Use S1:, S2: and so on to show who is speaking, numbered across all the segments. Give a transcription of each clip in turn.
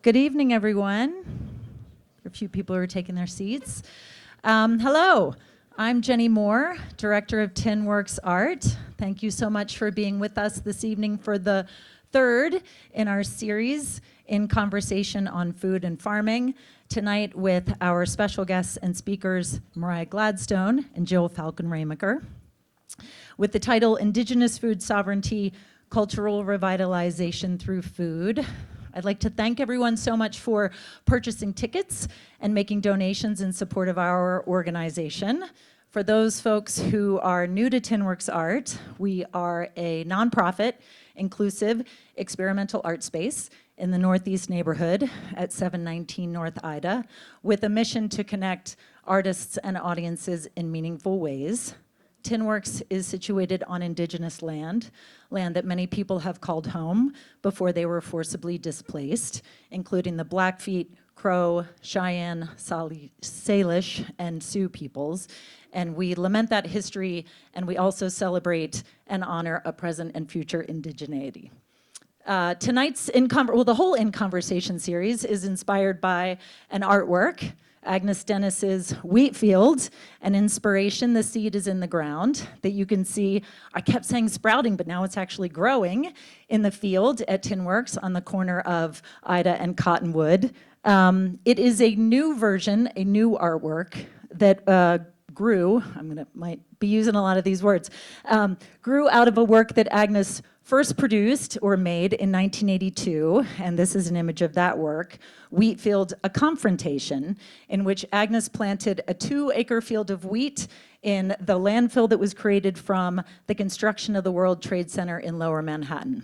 S1: Good evening, everyone. A few people who are taking their seats. Hello, I'm Jenny Moore, Director of Tinworks Art. Thank you so much for being with us this evening for the third in our series in conversation on food and farming. Tonight with our special guests and speakers, Mariah Gladstone and Jill Falcon-Ramaker, with the title Indigenous Food Sovereignty, Cultural Revitalization Through Food. I'd like to thank everyone so much for purchasing tickets and making donations in support of our organization. For those folks who are new to Tinworks Art, we are a nonprofit, inclusive, experimental art space in the Northeast neighborhood at 719 North Ida, with a mission to connect artists and audiences in meaningful ways. Tinworks is situated on Indigenous land that many people have called home before they were forcibly displaced, including the Blackfeet, Crow, Cheyenne, Salish, and Sioux peoples. And we lament that history, and we also celebrate and honor a present and future indigeneity. Tonight's the whole In Conversation series is inspired by an artwork, Agnes Denes' Wheatfield, an inspiration, the seed is in the ground, that you can see. I kept saying sprouting, but now it's actually growing in the field at Tinworks on the corner of Ida and Cottonwood. It is a new version, a new artwork that grew, might be using a lot of these words, grew out of a work that Agnes first produced or made in 1982, and this is an image of that work, Wheatfield, A Confrontation, in which Agnes planted a 2-acre field of wheat in the landfill that was created from the construction of the World Trade Center in Lower Manhattan.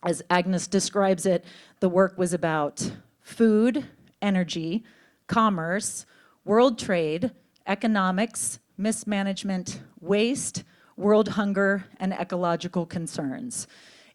S1: As Agnes describes it, the work was about food, energy, commerce, world trade, economics, mismanagement, waste, world hunger, and ecological concerns.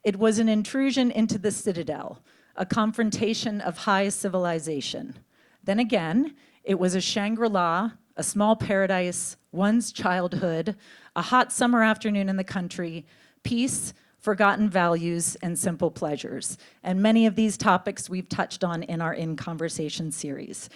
S1: It was an intrusion into the citadel, a confrontation of high civilization. Then again, it was a Shangri-La, a small paradise, one's childhood, a hot summer afternoon in the country, peace, forgotten values, and simple pleasures. And many of these topics we've touched on in our In Conversation series.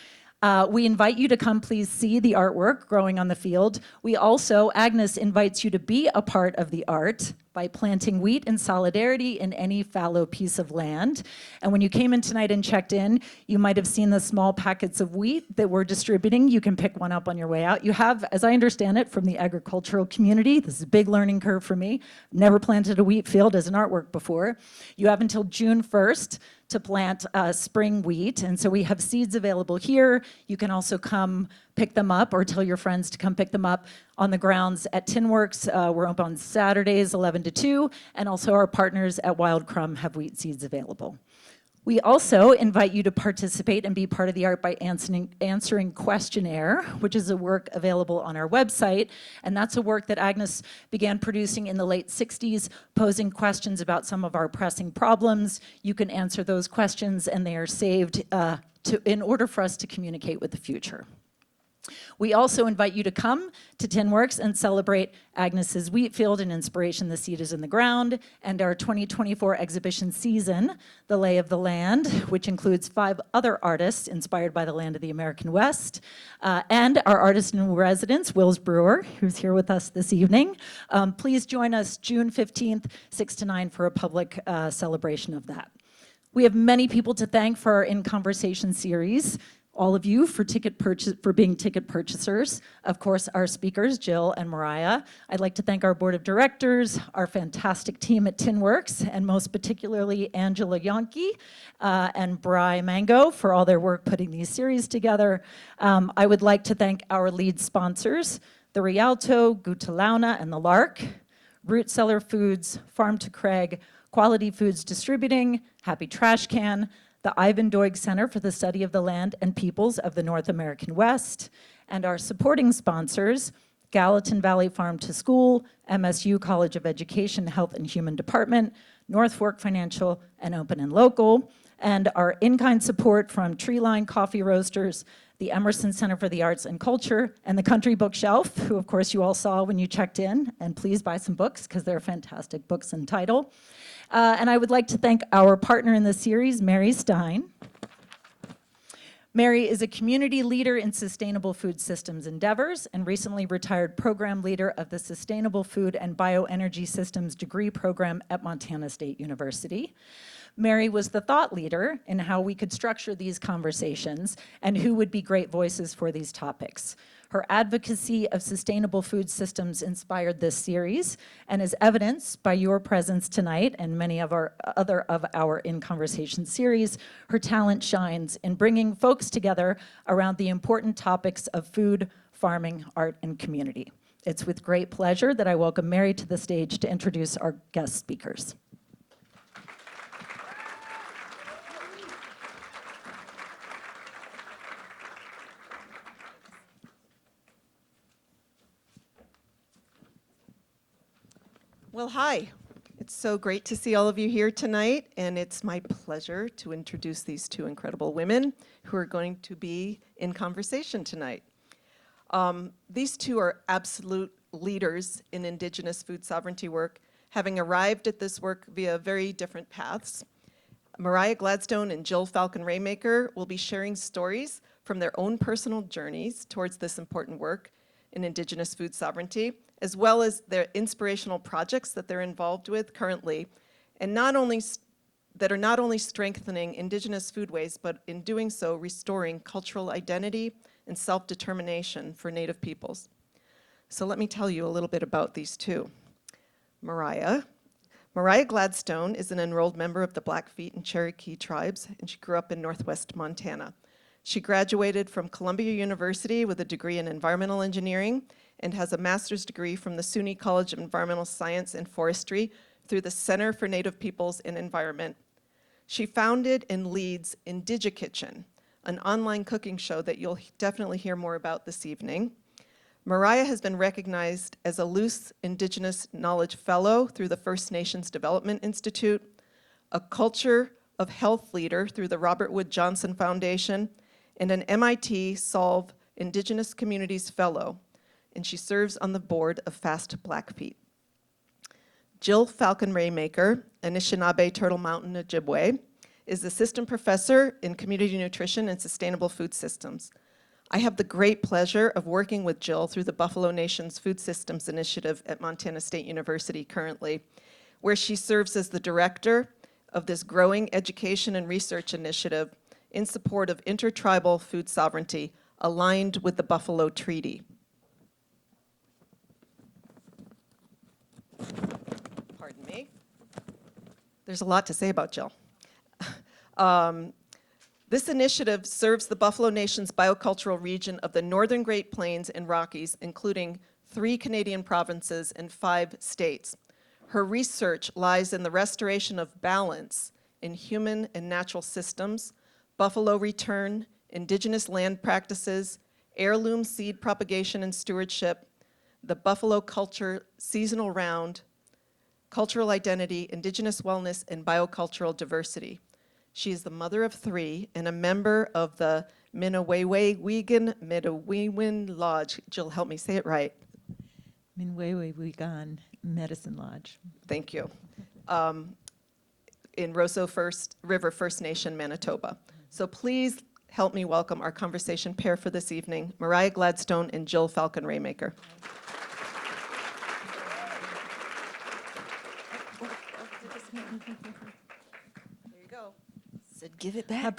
S1: We invite you to come please see the artwork growing on the field. We also, Agnes invites you to be a part of the art by planting wheat in solidarity in any fallow piece of land. And when you came in tonight and checked in, you might have seen the small packets of wheat that we're distributing. You can pick one up on your way out. You have, as I understand it, from the agricultural community, this is a big learning curve for me, never planted a wheat field as an artwork before. You have until June 1st to plant spring wheat, and so we have seeds available here. You can also come pick them up or tell your friends to come pick them up on the grounds at Tinworks. We're open on Saturdays 11 to 2, and also our partners at Wild Crumb have wheat seeds available. We also invite you to participate and be part of the art by answering questionnaire, which is a work available on our website. And that's a work that Agnes began producing in the late 60s, posing questions about some of our pressing problems. You can answer those questions, and they are saved in order for us to communicate with the future. We also invite you to come to Tinworks and celebrate Agnes's Wheatfield, an inspiration, the seed is in the ground, and our 2024 exhibition season, The Lay of the Land, which includes 5 other artists inspired by the land of the American West, and our artist in residence, Wills Brewer, who's here with us this evening. Please join us June 15th, 6 to 9 for a public celebration of that. We have many people to thank for our In Conversation series. All of you for being ticket purchasers. Of course, our speakers, Jill and Mariah. I'd like to thank our board of directors, our fantastic team at Tinworks, and most particularly Angela Yonke and Bry Mango for all their work putting these series together. I would like to thank our lead sponsors, the Rialto, Gutalauna, and the Lark, Root Cellar Foods, Farm to Craig, Quality Foods Distributing, Happy Trash Can, the Ivan Doig Center for the Study of the Land and Peoples of the North American West, and our supporting sponsors, Gallatin Valley Farm to School, MSU College of Education, Health and Human Department, North Fork Financial, and Open and Local, and our in-kind support from Treeline Coffee Roasters, the Emerson Center for the Arts and Culture, and the Country Bookshelf, who of course you all saw when you checked in, and please buy some books because they're fantastic books in title. And I would like to thank our partner in this series, Mary Stein, Mary is a community leader in sustainable food systems endeavors and recently retired program leader of the Sustainable Food and Bioenergy Systems degree program at Montana State University. Mary was the thought leader in how we could structure these conversations and who would be great voices for these topics. Her advocacy of sustainable food systems inspired this series, and as evidenced by your presence tonight and many of our In Conversation series, her talent shines in bringing folks together around the important topics of food, farming, art, and community. It's with great pleasure that I welcome Mary to the stage to introduce our guest speakers.
S2: Well, hi. It's so great to see all of you here tonight, and it's my pleasure to introduce these two incredible women who are going to be in conversation tonight. These two are absolute leaders in Indigenous food sovereignty work, having arrived at this work via very different paths. Mariah Gladstone and Jill Falcon Raymaker will be sharing stories from their own personal journeys towards this important work in Indigenous food sovereignty, as well as their inspirational projects that they're involved with currently, and that are not only strengthening Indigenous foodways, but in doing so, restoring cultural identity and self-determination for Native peoples. So let me tell you a little bit about these two. Mariah Gladstone is an enrolled member of the Blackfeet and Cherokee tribes, and she grew up in Northwest Montana. She graduated from Columbia University with a degree in environmental engineering and has a master's degree from the SUNY College of Environmental Science and Forestry through the Center for Native Peoples and Environment. She founded and leads Indigikitchen, an online cooking show that you'll definitely hear more about this evening. Mariah has been recognized as a Luce Indigenous Knowledge Fellow through the First Nations Development Institute, a Culture of Health leader through the Robert Wood Johnson Foundation, and an MIT Solve Indigenous Communities Fellow, and she serves on the board of Fast Blackfeet. Jill Falcon Raymaker, Anishinaabe Turtle Mountain Ojibwe, is assistant professor in community nutrition and sustainable food systems. I have the great pleasure of working with Jill through the Buffalo Nation's Food Systems Initiative at Montana State University currently, where she serves as the director of this growing education and research initiative in support of intertribal food sovereignty aligned with the Buffalo Treaty. Pardon me. There's a lot to say about Jill. This initiative serves the Buffalo Nation's biocultural region of the Northern Great Plains and Rockies, including 3 Canadian provinces and 5 states. Her research lies in the restoration of balance in human and natural systems, buffalo return, Indigenous land practices, heirloom seed propagation and stewardship, the buffalo culture seasonal round, cultural identity, Indigenous wellness, and biocultural diversity. She is the mother of 3 and a member of the Minnewewe-Wegan Medawewin Lodge. Jill, help me say it right.
S1: Minnewewe-Wegan Medicine Lodge.
S2: Thank you. In Roseau River First Nation, Manitoba. So please help me welcome our conversation pair for this evening, Mariah Gladstone and Jill Falcon Raymaker. There you go.
S3: Said give it back.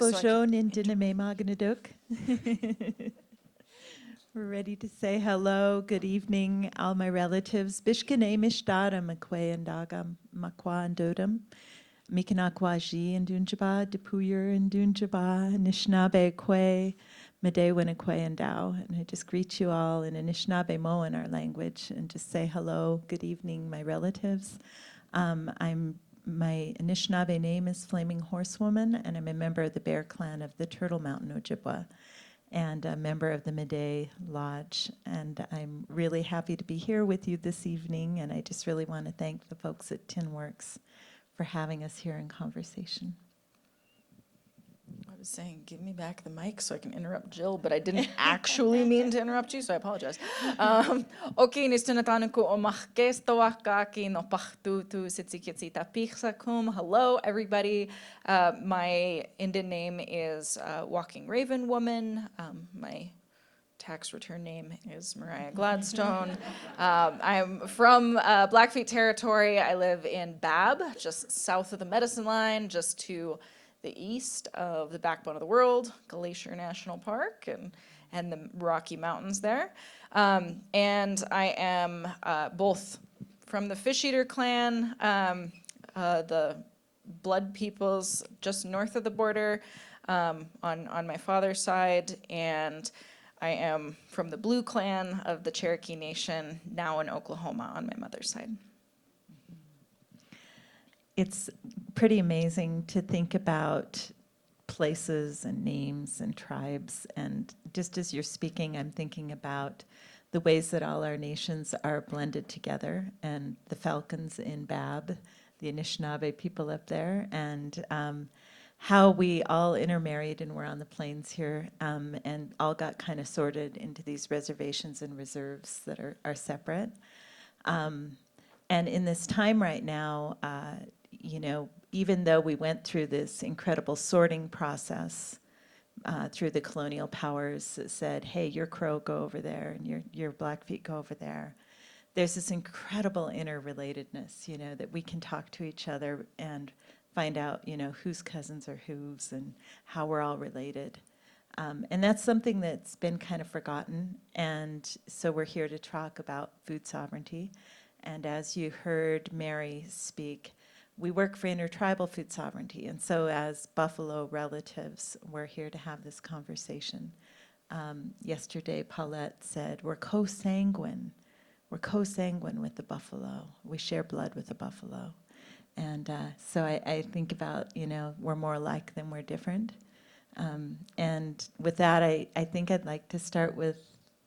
S4: We're ready to say hello, good evening, all my relatives. Bishkane mishdara makwe and dagam makwa and dodam. Mikanakwaji and Dunjaba, Depuyer and Dunjaba, Nishnabe kwe, Medewinakwe and Dao. And I just greet you all in Anishinaabe Mo in our language and just say hello, good evening, my relatives. My Anishinaabe name is Flaming Horsewoman, and I'm a member of the Bear Clan of the Turtle Mountain Ojibwa, and a member of the Midday Lodge. And I'm really happy to be here with you this evening, and I just really want to thank the folks at Tinworks for having us here in conversation.
S3: I was saying, give me back the mic so I can interrupt Jill, but I didn't actually mean to interrupt you, so I apologize. Oki ni stunatanu o mahkestawakaki no pachtutu sitsikitsita pichsakum. Hello, everybody. My Indian name is Walking Raven Woman. My tax return name is Mariah Gladstone. I'm from Blackfeet territory. I live in Bab, just south of the Medicine Line, just to the east of the backbone of the world, Glacier National Park, and the Rocky Mountains there. And I am both from the Fish Eater clan, the Blood peoples just north of the border on my father's side, and I am from the Blue clan of the Cherokee Nation, now in Oklahoma on my mother's side.
S4: It's pretty amazing to think about places and names and tribes. And just as you're speaking, I'm thinking about the ways that all our nations are blended together, and the Falcons in Bab, the Anishinaabe people up there, and how we all intermarried and were on the plains here, and all got kind of sorted into these reservations and reserves that are separate. And in this time right now, you know, even though we went through this incredible sorting process through the colonial powers that said, hey, your Crow, go over there, and your Blackfeet, go over there. There's this incredible interrelatedness, you know, that we can talk to each other and find out, you know, whose cousins are whose and how we're all related. And that's something that's been kind of forgotten. And so we're here to talk about food sovereignty. And as you heard Mary speak, we work for intertribal food sovereignty. And so as Buffalo relatives, we're here to have this conversation. Yesterday, Paulette said, we're co-sanguine. We're co-sanguine with the buffalo. We share blood with the buffalo. And so I think about, you know, we're more alike than we're different. And with that, I think I'd like to start with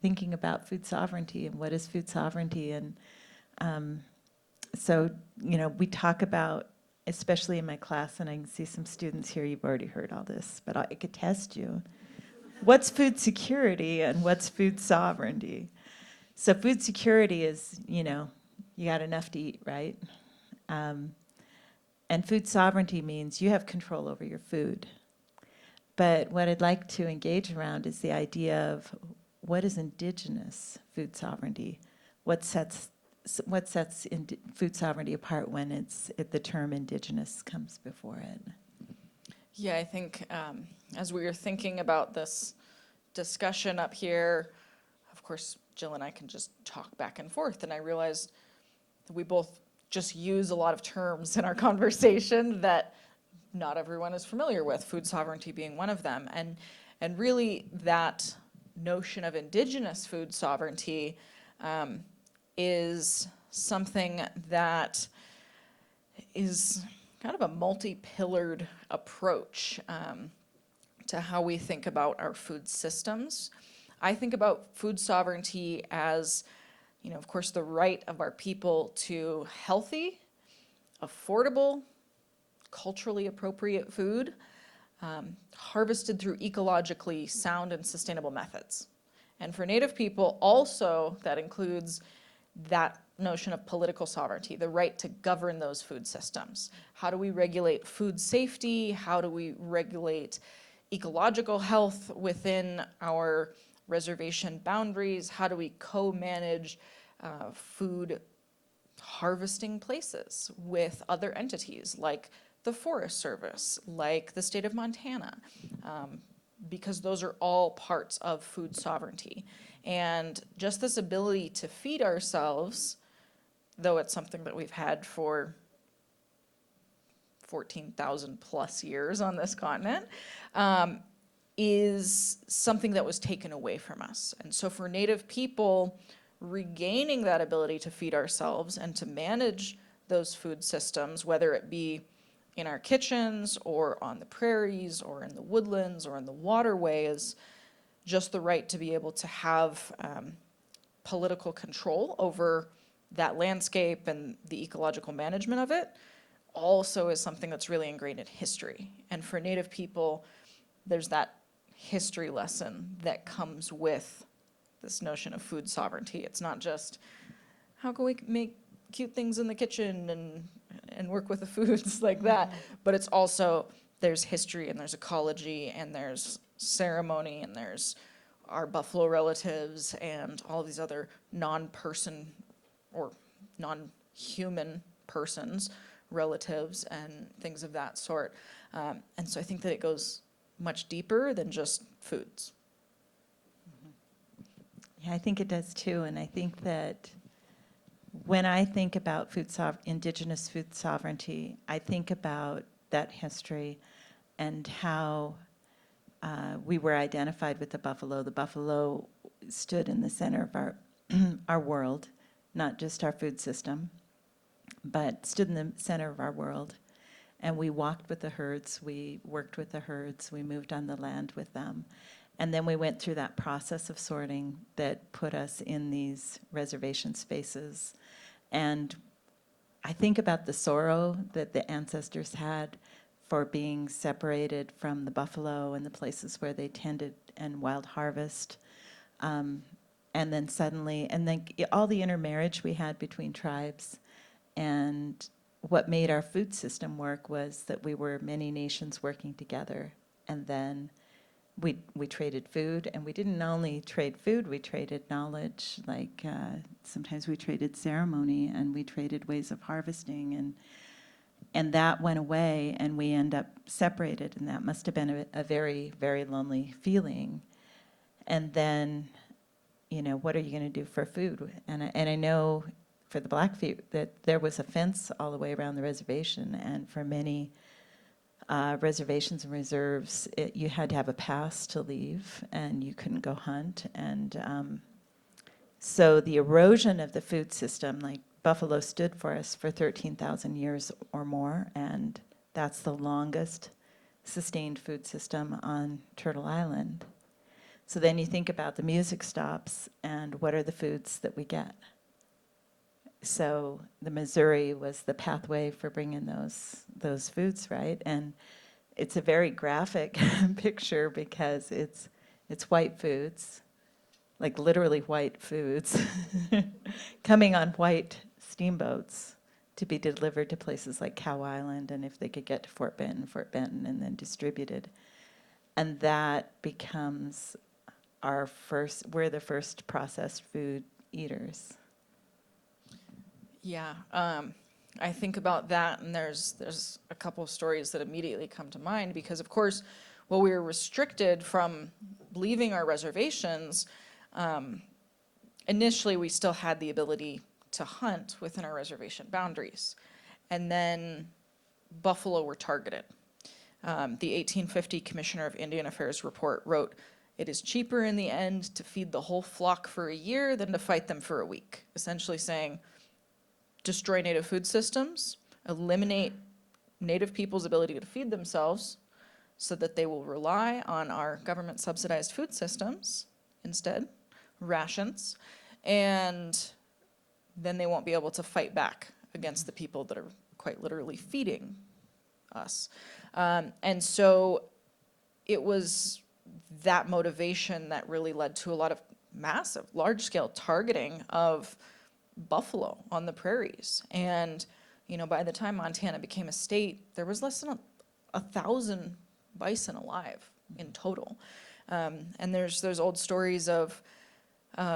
S4: thinking about food sovereignty and what is food sovereignty. And so, you know, we talk about, especially in my class, and I can see some students here, you've already heard all this, but I could test you. What's food security and what's food sovereignty? So food security is, you know, you got enough to eat, right? And food sovereignty means you have control over your food. But what I'd like to engage around is the idea of what is indigenous food sovereignty? What sets food sovereignty apart when the term indigenous comes before it?
S3: Yeah, I think as we were thinking about this discussion up here, of course, Jill and I can just talk back and forth, and I realized that we both just use a lot of terms in our conversation that not everyone is familiar with, food sovereignty being one of them. And really that notion of indigenous food sovereignty is something that is kind of a multi-pillared approach to how we think about our food systems. I think about food sovereignty as, you know, of course, the right of our people to healthy, affordable, culturally appropriate food, harvested through ecologically sound and sustainable methods. And for Native people, also, that includes that notion of political sovereignty, the right to govern those food systems. How do we regulate food safety? How do we regulate ecological health within our reservation boundaries? How do we co-manage food harvesting places with other entities like the Forest Service, like the state of Montana, because those are all parts of food sovereignty. And just this ability to feed ourselves, though it's something that we've had for 14,000 plus years on this continent, is something that was taken away from us. And so for Native people, regaining that ability to feed ourselves and to manage those food systems, whether it be in our kitchens or on the prairies or in the woodlands or in the waterways, just the right to be able to have political control over that landscape and the ecological management of it also is something that's really ingrained in history. And for Native people, there's that history lesson that comes with this notion of food sovereignty. It's not just, how can we make cute things in the kitchen and work with the foods like that, but it's also, there's history and there's ecology and there's ceremony and there's our buffalo relatives and all these other non-person or non-human persons, relatives and things of that sort. And so I think that it goes much deeper than just foods.
S4: Yeah, I think it does too, and I think that when I think about indigenous food sovereignty, I think about that history and how we were identified with the buffalo. The buffalo stood in the center of our our world, not just our food system, but stood in the center of our world. And we walked with the herds, we worked with the herds, we moved on the land with them. And then we went through that process of sorting that put us in these reservation spaces. And I think about the sorrow that the ancestors had for being separated from the buffalo and the places where they tended and wild harvest. And then suddenly, and then all the intermarriage we had between tribes. And what made our food system work was that we were many nations working together. And then we traded food, and we didn't only trade food, we traded knowledge, like sometimes we traded ceremony, and we traded ways of harvesting, and that went away, and we end up separated, and that must have been a very, very lonely feeling. And then, you know, what are you going to do for food? And I know for the Blackfeet that there was a fence all the way around the reservation, and for many reservations and reserves, you had to have a pass to leave, and you couldn't go hunt. And so the erosion of the food system, like buffalo stood for us for 13,000 years or more, and that's the longest sustained food system on Turtle Island. So then you think about the music stops, and what are the foods that we get? So the Missouri was the pathway for bringing those foods, right? And it's a very graphic picture because it's white foods, like literally white foods, coming on white steamboats to be delivered to places like Cow Island, and if they could get to Fort Benton, and then distributed. And that becomes we're the first processed food eaters.
S3: Yeah, I think about that, and there's a couple of stories that immediately come to mind, because of course, while we were restricted from leaving our reservations, initially we still had the ability to hunt within our reservation boundaries, and then buffalo were targeted. The 1850 Commissioner of Indian Affairs report wrote, "It is cheaper in the end to feed the whole flock for a year than to fight them for a week," essentially saying, destroy native food systems, eliminate native people's ability to feed themselves so that they will rely on our government subsidized food systems instead, rations, and then they won't be able to fight back against the people that are quite literally feeding us. And so it was that motivation that really led to a lot of massive, large-scale targeting of buffalo on the prairies. And, you know, by the time Montana became a state, there was less than 1,000 bison alive in total. And there's old stories of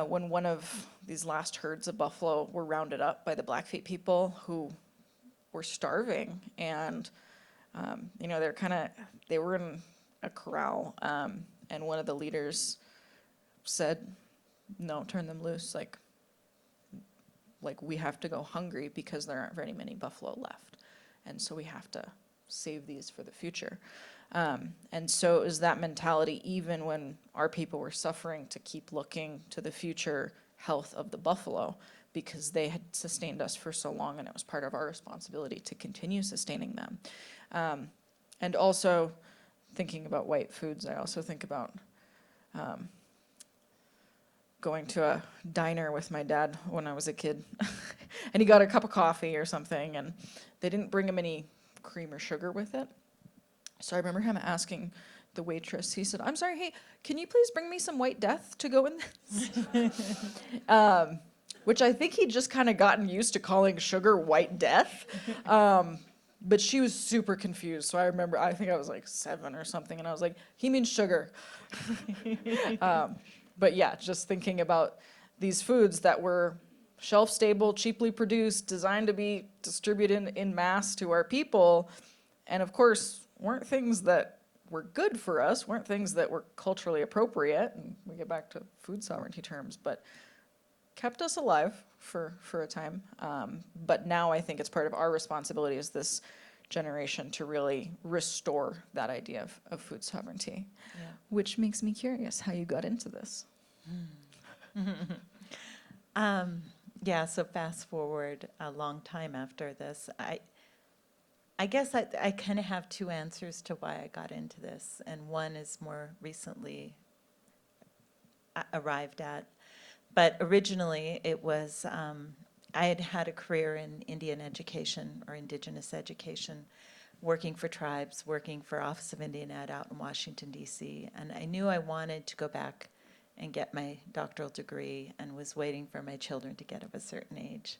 S3: when one of these last herds of buffalo were rounded up by the Blackfeet people who were starving, and you know, they were in a corral, and one of the leaders said, "No, turn them loose. Like we have to go hungry because there aren't very many buffalo left, and so we have to save these for the future." And so it was that mentality, even when our people were suffering, to keep looking to the future health of the buffalo, because they had sustained us for so long, and it was part of our responsibility to continue sustaining them. And also, thinking about white foods, I also think about going to a diner with my dad when I was a kid, and he got a cup of coffee or something, and they didn't bring him any cream or sugar with it. So I remember him asking, the waitress. He said, "I'm sorry, hey, can you please bring me some White Death to go in this?" Which I think he'd just kind of gotten used to calling sugar White Death. But she was super confused. So I remember, I think I was like 7 or something, and I was like, he means sugar. But yeah, just thinking about these foods that were shelf stable, cheaply produced, designed to be distributed in mass to our people, and of course, weren't things that were good for us, weren't things that were culturally appropriate, and we get back to food sovereignty terms, but kept us alive for a time. But now I think it's part of our responsibility as this generation to really restore that idea of food sovereignty, which makes me curious how you got into this.
S4: Yeah, so fast forward a long time after this, I guess I kind of have two answers to why I got into this, and one is more recently arrived at. But originally, it was, I had had a career in Indian education or Indigenous education, working for tribes, working for Office of Indian Ed out in Washington, D.C. And I knew I wanted to go back and get my doctoral degree, and was waiting for my children to get of a certain age.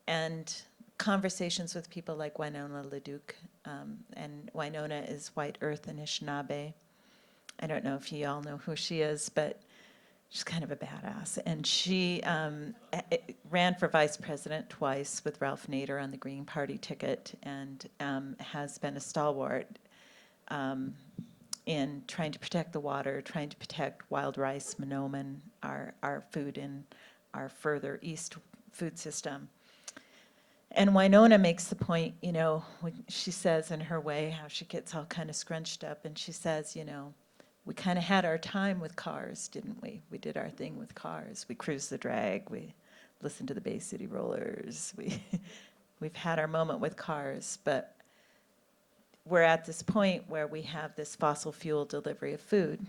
S4: And conversations with people like Winona LaDuke, and Winona is White Earth Anishinaabe. I don't know if you all know who she is, but she's kind of a badass. And she ran for vice president twice with Ralph Nader on the Green Party ticket, and has been a stalwart in trying to protect the water, trying to protect wild rice, monoman, our food in our further east food system. And Winona makes the point, you know, when she says in her way how she gets all kind of scrunched up, and she says, you know, we kind of had our time with cars, didn't we? We did our thing with cars. We cruised the drag. We listened to the Bay City Rollers. We've had our moment with cars, but we're at this point where we have this fossil fuel delivery of food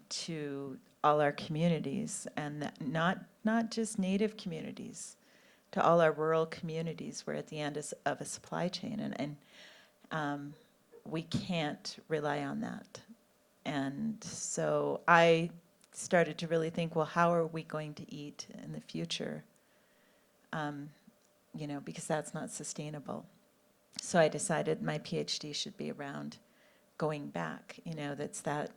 S4: to all our communities, and that not just native communities, to all our rural communities. We're at the end of a supply chain, and we can't rely on that. And so I started to really think, well, how are we going to eat in the future? You know, because that's not sustainable. So I decided my PhD should be around going back. You know, that's that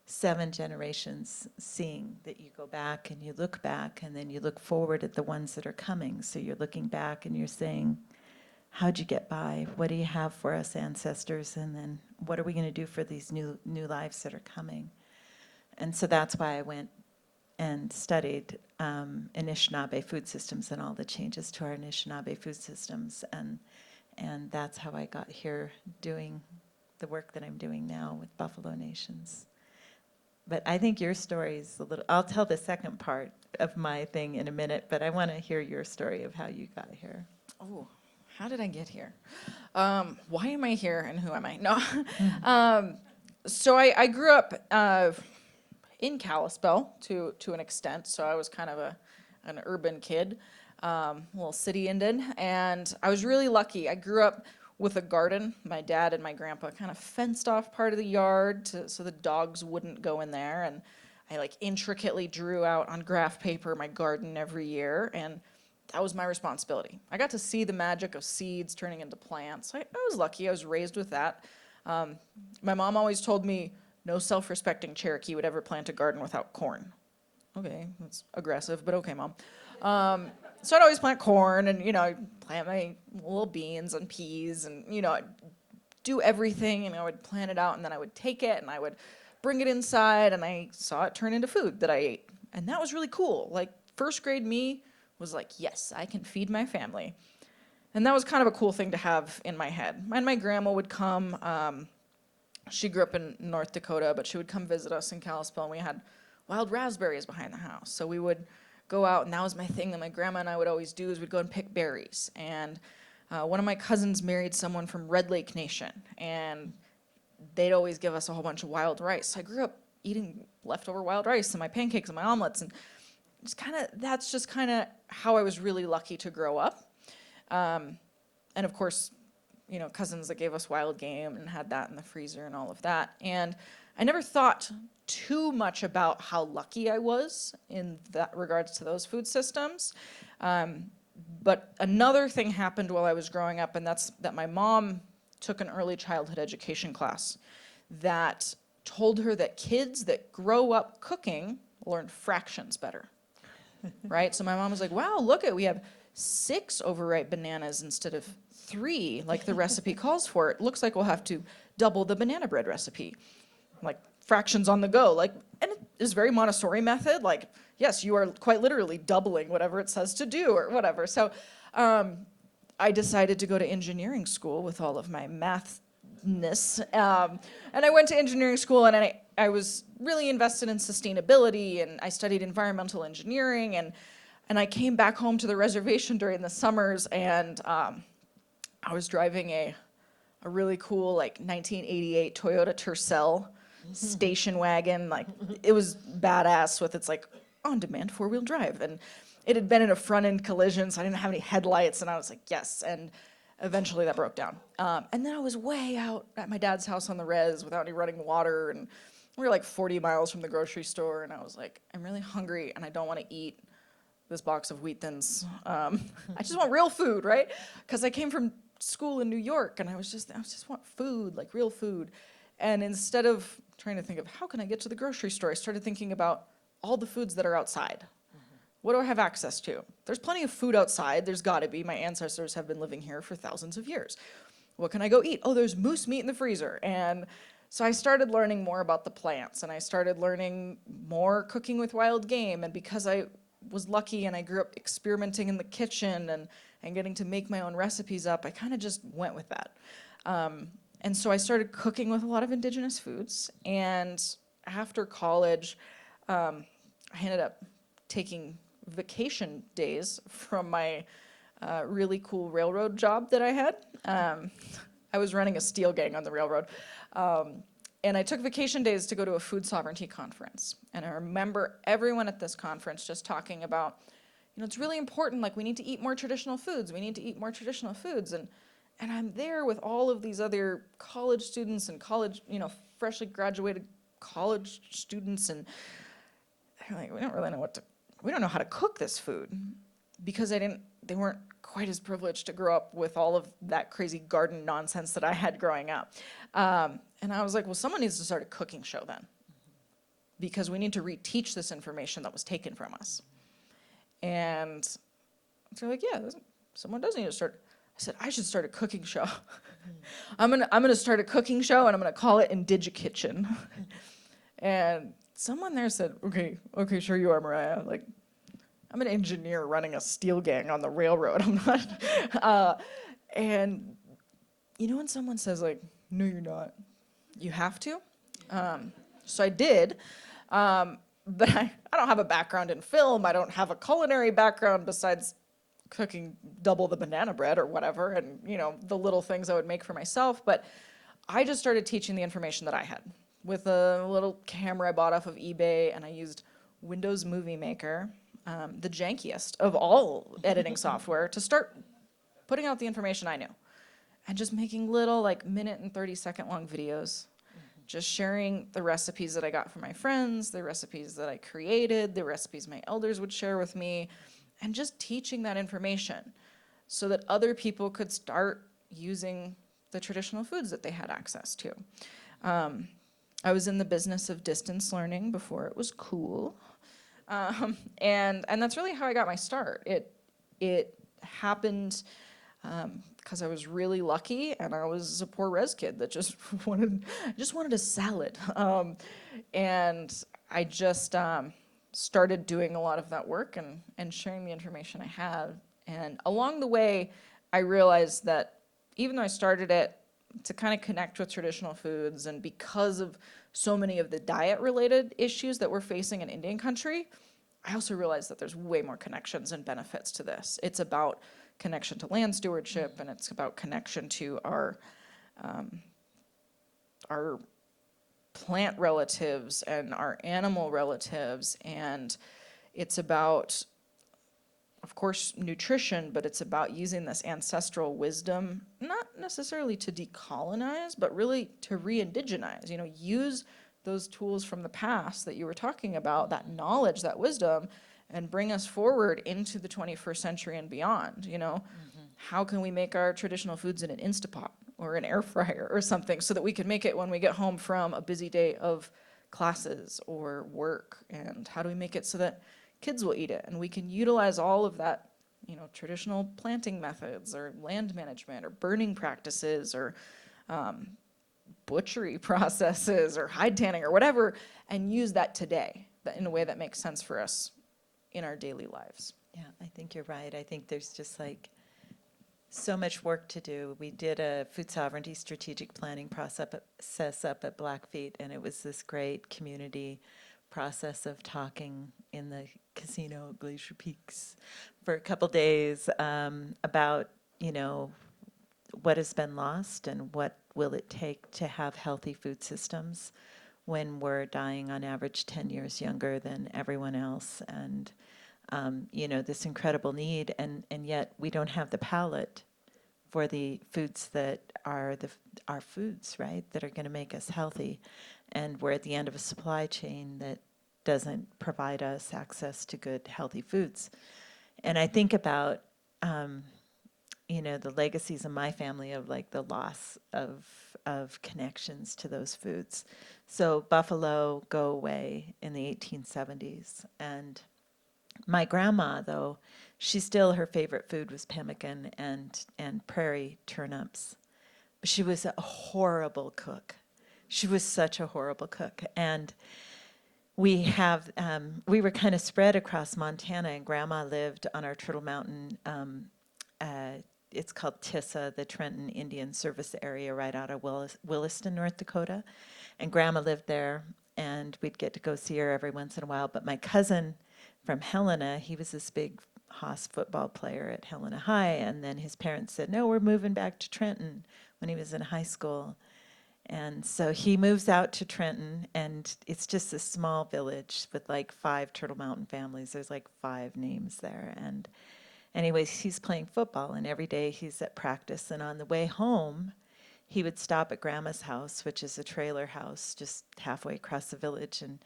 S4: 7 generations seeing that you go back and you look back, and then you look forward at the ones that are coming. So you're looking back and you're saying, how'd you get by? What do you have for us ancestors? And then what are we going to do for these new lives that are coming? And so that's why I went and studied Anishinaabe food systems and all the changes to our Anishinaabe food systems. And that's how I got here doing the work that I'm doing now with Buffalo Nations. But I think your story is a little, I'll tell the second part of my thing in a minute, but I want to hear your story of how you got here.
S3: Oh, how did I get here? Why am I here, and who am I? No. So I grew up in Kalispell to an extent, so I was kind of an urban kid, little city Indian, and I was really lucky. I grew up with a garden. My dad and my grandpa kind of fenced off part of the yard so the dogs wouldn't go in there, and I like intricately drew out on graph paper my garden every year, and that was my responsibility. I got to see the magic of seeds turning into plants. I was lucky. I was raised with that. My mom always told me no self-respecting Cherokee would ever plant a garden without corn. Okay, that's aggressive, but okay, Mom. So I'd always plant corn, and, you know, I'd plant my little beans and peas, and, you know, I'd do everything, and I would plant it out, and then I would take it, and I would bring it inside, and I saw it turn into food that I ate. And that was really cool. Like, first grade me was like, yes, I can feed my family. And that was kind of a cool thing to have in my head. And my grandma would come. She grew up in North Dakota, but she would come visit us in Kalispell, and we had wild raspberries behind the house. So we would go out, and that was my thing that my grandma and I would always do, is we'd go and pick berries. And one of my cousins married someone from Red Lake Nation, and they'd always give us a whole bunch of wild rice. So I grew up eating leftover wild rice and my pancakes and my omelets, and that's just kind of how I was really lucky to grow up. And of course, cousins that gave us wild game and had that in the freezer and all of that. And I never thought too much about how lucky I was in that regards to those food systems. But another thing happened while I was growing up, and that's that my mom took an early childhood education class that told her that kids that grow up cooking learn fractions better, right? So my mom was like, wow, look we have 6 overripe bananas instead of 3, like the recipe calls for. It looks like we'll have to double the banana bread recipe, like fractions on the go, like, and it is very Montessori method, like, yes, you are quite literally doubling whatever it says to do or whatever. So I decided to go to engineering school with all of my mathness. And I went to engineering school, and I was really invested in sustainability, and I studied environmental engineering, and I came back home to the reservation during the summers, and I was driving a really cool, like, 1988 Toyota Tercel station wagon. Like, it was badass with its, like, on-demand 4-wheel drive. And it had been in a front-end collision, so I didn't have any headlights, and I was like, yes. And eventually that broke down. And then I was way out at my dad's house on the res without any running water, and we were like 40 miles from the grocery store, and I was like, I'm really hungry, and I don't want to eat this box of Wheat Thins. I just want real food, right? Because I came from school in New York, and I just want food, like real food. And instead of trying to think of how can I get to the grocery store, I started thinking about all the foods that are outside. What do I have access to? There's plenty of food outside. There's got to be. My ancestors have been living here for thousands of years. What can I go eat? Oh, there's moose meat in the freezer. And so I started learning more about the plants, and I started learning more cooking with wild game. And because I was lucky and I grew up experimenting in the kitchen and getting to make my own recipes up, I kind of just went with that. And so I started cooking with a lot of indigenous foods. And after college, I ended up taking vacation days from my really cool railroad job that I had. I was running a steel gang on the railroad. And I took vacation days to go to a food sovereignty conference. And I remember everyone at this conference just talking about, it's really important, like, we need to eat more traditional foods. We need to eat more traditional foods. And I'm there with all of these other college students and college, freshly graduated college students. And they're like, we don't know how to cook this food, because they weren't quite as privileged to grow up with all of that crazy garden nonsense that I had growing up. And I was like, well, someone needs to start a cooking show then, because we need to reteach this information that was taken from us. And they're like, yeah, someone does need to start. I said, I should start a cooking show. I'm gonna start a cooking show, and I'm gonna call it Indigikitchen. And someone there said, okay, sure you are, Mariah. Like, I'm an engineer running a steel gang on the railroad. I'm not. And when someone says, like, no, you're not, you have to. So I did. But I don't have a background in film. I don't have a culinary background besides cooking double the banana bread or whatever, and the little things I would make for myself. But I just started teaching the information that I had with a little camera I bought off of eBay, and I used Windows Movie Maker, the jankiest of all editing software, to start putting out the information I knew, and just making little, like, minute and 30-second long videos, just sharing the recipes that I got from my friends, the recipes that I created, the recipes my elders would share with me, and just teaching that information so that other people could start using the traditional foods that they had access to. I was in the business of distance learning before it was cool. And that's really how I got my start. It happened because I was really lucky, and I was a poor res kid that just wanted a salad. And I just started doing a lot of that work and sharing the information I had. And along the way, I realized that even though I started it to kind of connect with traditional foods, and because of so many of the diet-related issues that we're facing in Indian country, I also realized that there's way more connections and benefits to this. It's about connection to land stewardship, and it's about connection to our plant relatives and our animal relatives, and it's about of course, nutrition, but it's about using this ancestral wisdom, not necessarily to decolonize, but really to re-indigenize, use those tools from the past that you were talking about, that knowledge, that wisdom, and bring us forward into the 21st century and beyond, How can we make our traditional foods in an Instapot or an air fryer or something so that we can make it when we get home from a busy day of classes or work? And how do we make it so that kids will eat it and we can utilize all of that, traditional planting methods or land management or burning practices or butchery processes or hide tanning or whatever, and use that today in a way that makes sense for us in our daily lives.
S4: Yeah, I think you're right. I think there's just like so much work to do. We did a food sovereignty strategic planning process up at Blackfeet, and it was this great community process of talking in the casino at Glacier Peaks for a couple days about, what has been lost and what will it take to have healthy food systems when we're dying on average 10 years younger than everyone else. And this incredible need, and yet we don't have the palate for the foods that are our foods, right, that are going to make us healthy. And we're at the end of a supply chain that doesn't provide us access to good, healthy foods. And I think about, the legacies of my family of like the loss of connections to those foods. So buffalo go away in the 1870s, and my grandma, though, her favorite food was pemmican and prairie turnips. But she was a horrible cook. She was such a horrible cook. And we were kind of spread across Montana, and Grandma lived on our Turtle Mountain. It's called Tissa, the Trenton Indian Service Area, right out of Williston, North Dakota. And Grandma lived there, and we'd get to go see her every once in a while. But my cousin from Helena, he was this big Haas football player at Helena High, and then his parents said, no, we're moving back to Trenton when he was in high school. And so he moves out to Trenton, and it's just a small village with like 5 Turtle Mountain families. There's like 5 names there. And anyways, he's playing football, and every day he's at practice. And on the way home, he would stop at Grandma's house, which is a trailer house just halfway across the village. And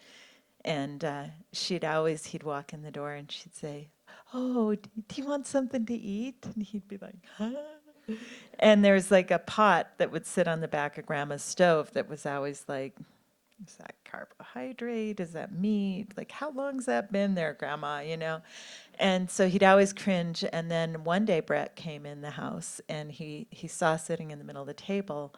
S4: he'd walk in the door and she'd say, oh, do you want something to eat? And he'd be like, huh? And there's like a pot that would sit on the back of Grandma's stove that was always like, is that carbohydrate? Is that meat? Like, how long's that been there, Grandma? And so he'd always cringe. And then one day Brett came in the house, and he saw sitting in the middle of the table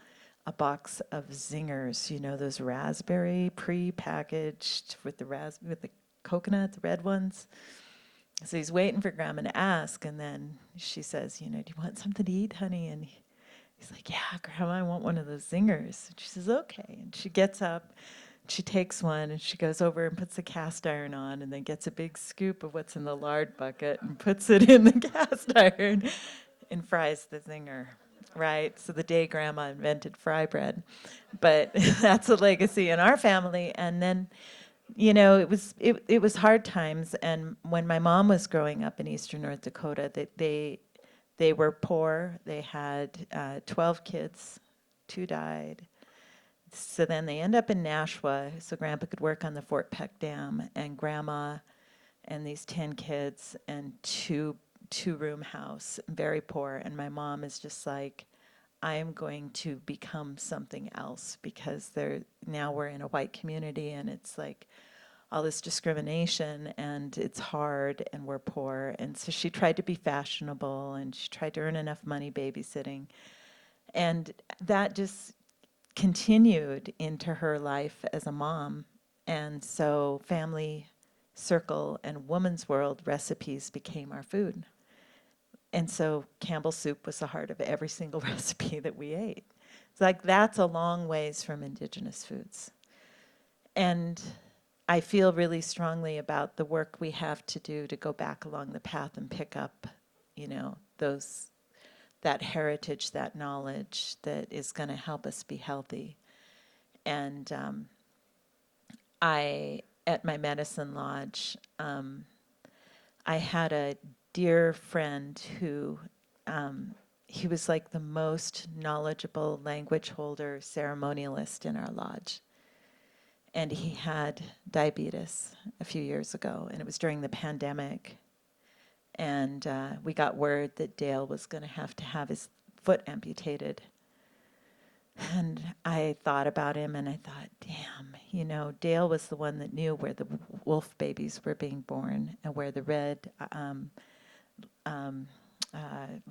S4: a box of Zingers, those raspberry pre-packaged with the coconut, the red ones. So he's waiting for Grandma to ask, and then she says, do you want something to eat, honey? And he's like, yeah, Grandma, I want one of those Zingers. And she says, okay. And she gets up, she takes one, and she goes over and puts the cast iron on, and then gets a big scoop of what's in the lard bucket and puts it in the cast iron and fries the Zinger. Right, so the day Grandma invented fry bread, but that's a legacy in our family. And then, it was hard times. And when my mom was growing up in eastern North Dakota, they were poor. They had 12 kids, 2 died. So then they end up in Nashua, so Grandpa could work on the Fort Peck Dam, and Grandma and these 10 kids and two-room house, very poor. And my mom is just like, I am going to become something else, because now we're in a white community, and it's like all this discrimination, and it's hard, and we're poor. And so she tried to be fashionable, and she tried to earn enough money babysitting. And that just continued into her life as a mom. And so family circle and woman's world recipes became our food. And so Campbell's soup was the heart of every single recipe that we ate. It's like, that's a long ways from Indigenous foods. And I feel really strongly about the work we have to do to go back along the path and pick up, that heritage, that knowledge that is going to help us be healthy. And at my medicine lodge, I had a dear friend who, he was like the most knowledgeable language holder, ceremonialist in our lodge. And he had diabetes a few years ago, and it was during the pandemic. And we got word that Dale was going to have his foot amputated. And I thought about him, and I thought, damn, you know, Dale was the one that knew where the wolf babies were being born and where the red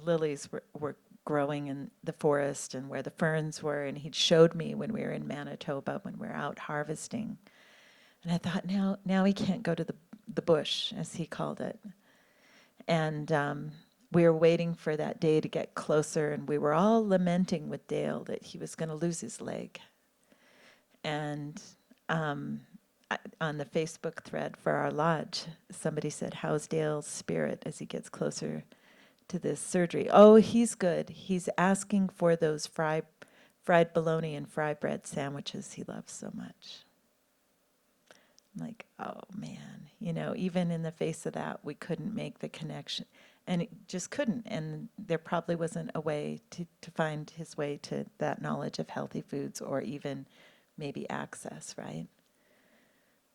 S4: lilies were growing in the forest and where the ferns were. And he'd showed me when we were in Manitoba, when we were out harvesting. And I thought, now he can't go to the bush, as he called it. And we were waiting for that day to get closer, and we were all lamenting with Dale that he was going to lose his leg. And on the Facebook thread for our lodge, somebody said, how's Dale's spirit as he gets closer to this surgery? Oh, he's good. He's asking for those fried bologna and fry bread sandwiches he loves so much. I'm like, oh man, you know, even in the face of that, we couldn't make the connection. And it just couldn't. And there probably wasn't a way to find his way to that knowledge of healthy foods, or even maybe access, right?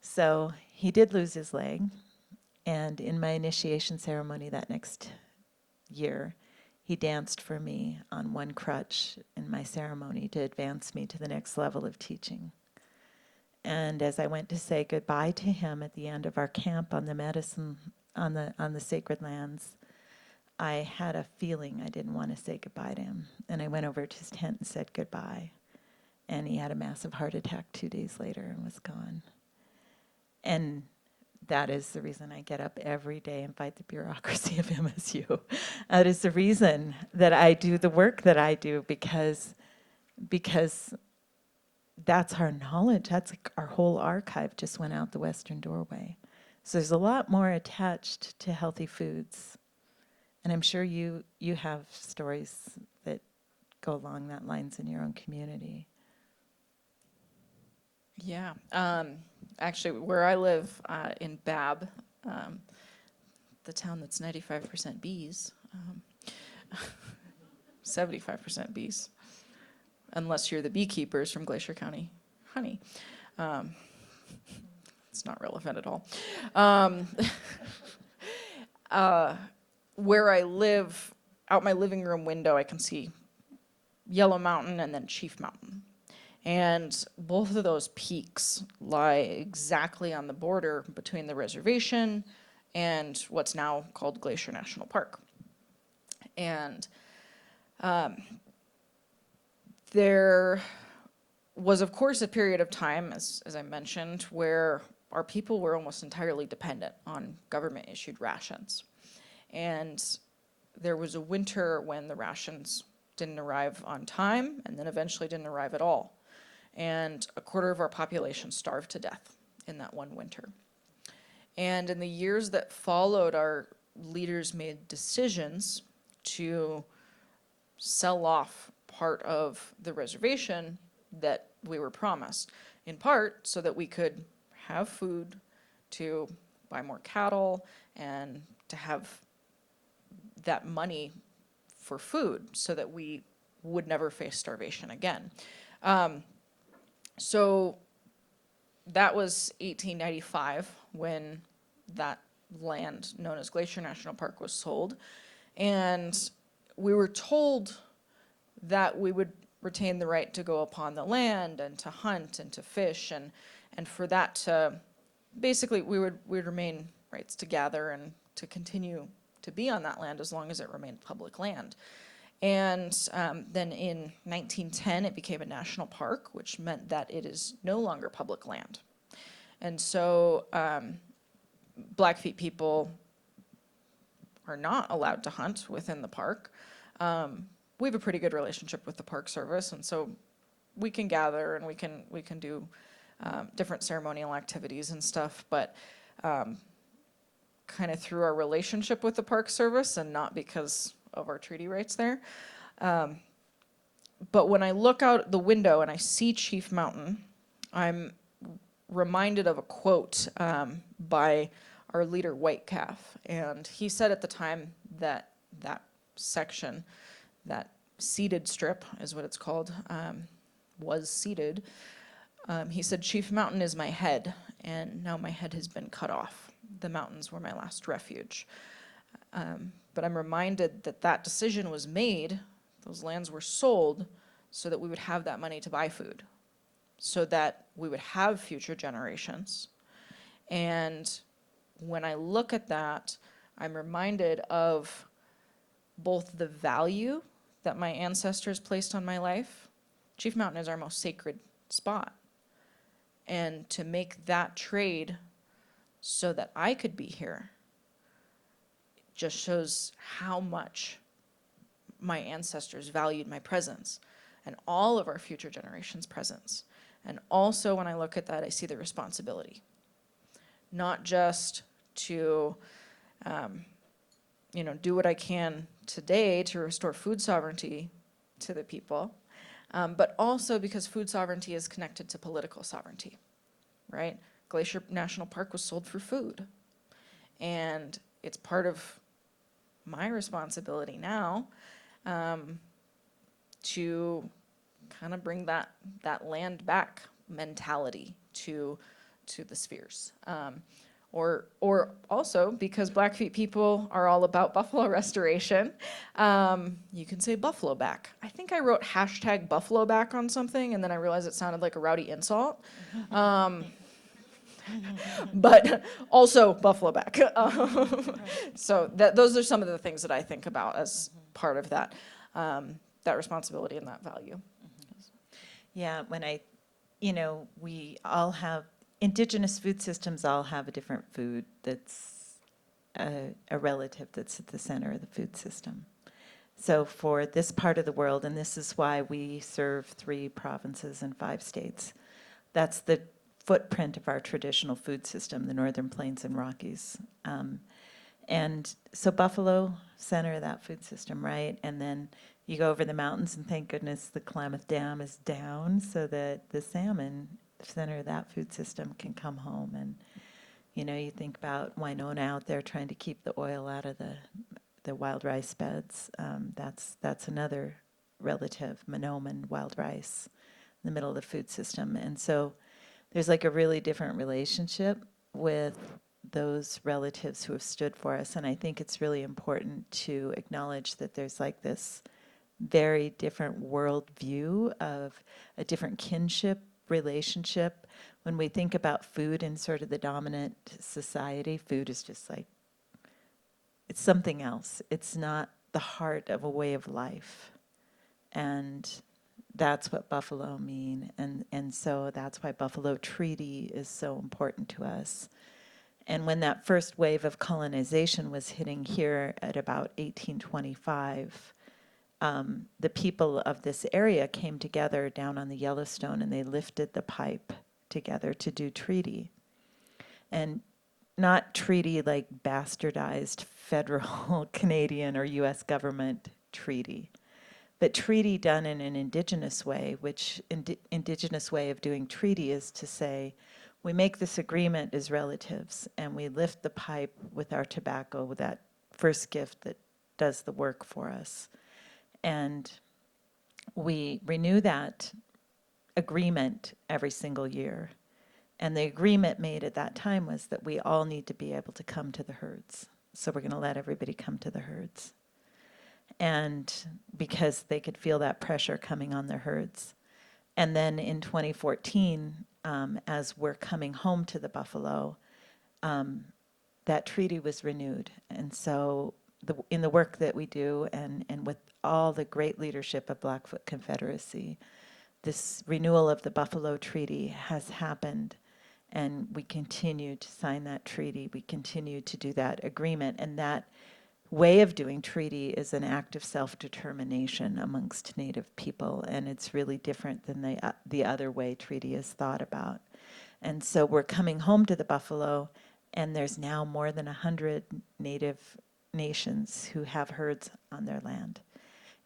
S4: So he did lose his leg. And in my initiation ceremony that next year, he danced for me on one crutch in my ceremony to advance me to the next level of teaching. And as I went to say goodbye to him at the end of our camp on the medicine, on the sacred lands, I had a feeling I didn't want to say goodbye to him. And I went over to his tent and said goodbye. And he had a massive heart attack 2 days later and was gone. And that is the reason I get up every day and fight the bureaucracy of MSU. That is the reason that I do the work that I do, because that's our knowledge. That's like our whole archive just went out the western doorway. So there's a lot more attached to healthy foods. And I'm sure you have stories that go along that lines in your own community.
S3: Yeah. Actually, where I live in Bab, the town that's 95% bees, 75% bees, unless you're the beekeepers from Glacier County honey. It's not relevant at all. Where I live, out my living room window, I can see Yellow Mountain and then Chief Mountain. And both of those peaks lie exactly on the border between the reservation and what's now called Glacier National Park. And there was, of course, a period of time, as I mentioned, where our people were almost entirely dependent on government-issued rations. And there was a winter when the rations didn't arrive on time, and then eventually didn't arrive at all. And a quarter of our population starved to death in that one winter. And in the years that followed, our leaders made decisions to sell off part of the reservation that we were promised, in part so that we could have food to buy more cattle and to have that money for food so that we would never face starvation again. So that was 1895 when that land known as Glacier National Park was sold. And we were told that we would retain the right to go upon the land and to hunt and to fish, and for that to, basically we'd remain rights to gather and to continue to be on that land as long as it remained public land. And then in 1910, it became a national park, which meant that it is no longer public land. And so Blackfeet people are not allowed to hunt within the park. We have a pretty good relationship with the Park Service, and so we can gather and we can do different ceremonial activities and stuff, but kind of through our relationship with the Park Service and not because of our treaty rights there. But when I look out the window and I see Chief Mountain, I'm reminded of a quote by our leader White Calf. And he said at the time that that section, that seeded strip is what it's called, was seeded. He said, Chief Mountain is my head, and now my head has been cut off. The mountains were my last refuge. But I'm reminded that that decision was made, those lands were sold, so that we would have that money to buy food, so that we would have future generations. And when I look at that, I'm reminded of both the value that my ancestors placed on my life. Chief Mountain is our most sacred spot. And to make that trade so that I could be here just shows how much my ancestors valued my presence and all of our future generations' presence. And also when I look at that, I see the responsibility, not just to do what I can today to restore food sovereignty to the people, but also because food sovereignty is connected to political sovereignty, right? Glacier National Park was sold for food. And it's part of my responsibility now to kind of bring that land back mentality to the spheres. Or also, because Blackfeet people are all about buffalo restoration, you can say buffalo back. I think I wrote hashtag buffalo back on something, and then I realized it sounded like a rowdy insult. But also buffalo back. So those are some of the things that I think about as part of that responsibility and that value.
S4: Yeah, we all have, indigenous food systems all have a different food that's a relative that's at the center of the food system. So for this part of the world, and this is why we serve 3 provinces and 5 states, that's the footprint of our traditional food system, the Northern Plains and Rockies. And so Buffalo, center of that food system, right? And then you go over the mountains, and thank goodness the Klamath Dam is down so that the salmon, center of that food system, can come home. And, you think about Winona out there trying to keep the oil out of the wild rice beds. That's another relative, Monoman wild rice, in the middle of the food system. And so there's like a really different relationship with those relatives who have stood for us. And I think it's really important to acknowledge that there's like this very different worldview of a different kinship relationship. When we think about food in sort of the dominant society, food is just like, it's something else. It's not the heart of a way of life. And that's what buffalo mean. And so that's why Buffalo Treaty is so important to us. And when that first wave of colonization was hitting here at about 1825, the people of this area came together down on the Yellowstone, and they lifted the pipe together to do treaty. And not treaty like bastardized federal Canadian or US government treaty, but treaty done in an indigenous way, which indigenous way of doing treaty is to say, we make this agreement as relatives, and we lift the pipe with our tobacco, with that first gift that does the work for us. And we renew that agreement every single year. And the agreement made at that time was that we all need to be able to come to the herds. So we're going to let everybody come to the herds. And because they could feel that pressure coming on their herds. And then in 2014, as we're coming home to the buffalo, that treaty was renewed. And so in the work that we do, and with all the great leadership of Blackfoot Confederacy, this renewal of the Buffalo Treaty has happened, and we continue to sign that treaty. We continue to do that agreement, and that way of doing treaty is an act of self-determination amongst Native people, and it's really different than the other way treaty is thought about. And so we're coming home to the buffalo, and there's now more than 100 Native nations who have herds on their land.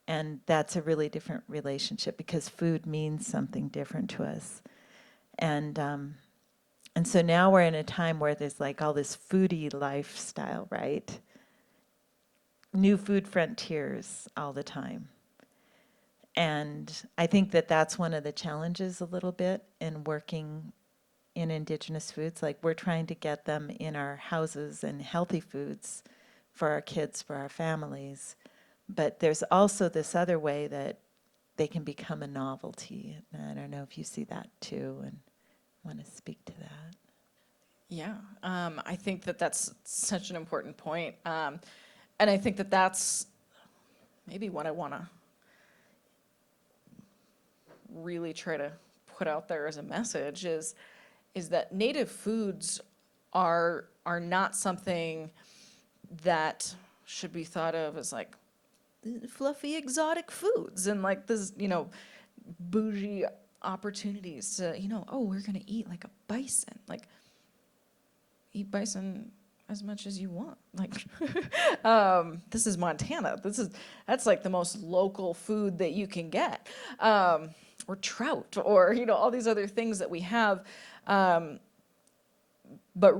S4: And that's a really different relationship because food means something different to us. And And so now we're in a time where there's like all this foodie lifestyle, right? New food frontiers all the time. And I think that that's one of the challenges a little bit in working in indigenous foods. Like, we're trying to get them in our houses and healthy foods for our kids, for our families. But there's also this other way that they can become a novelty. And I don't know if you see that too and want to speak to that.
S3: Yeah, I think that that's such an important point. And I think that that's maybe what I want to really try to put out there as a message is that native foods are not something that should be thought of as like fluffy exotic foods and like this, bougie opportunities to, oh, we're going to eat like a bison. Like, eat bison as much as you want. Like, this is Montana. That's like the most local food that you can get. Or trout, or, all these other things that we have. But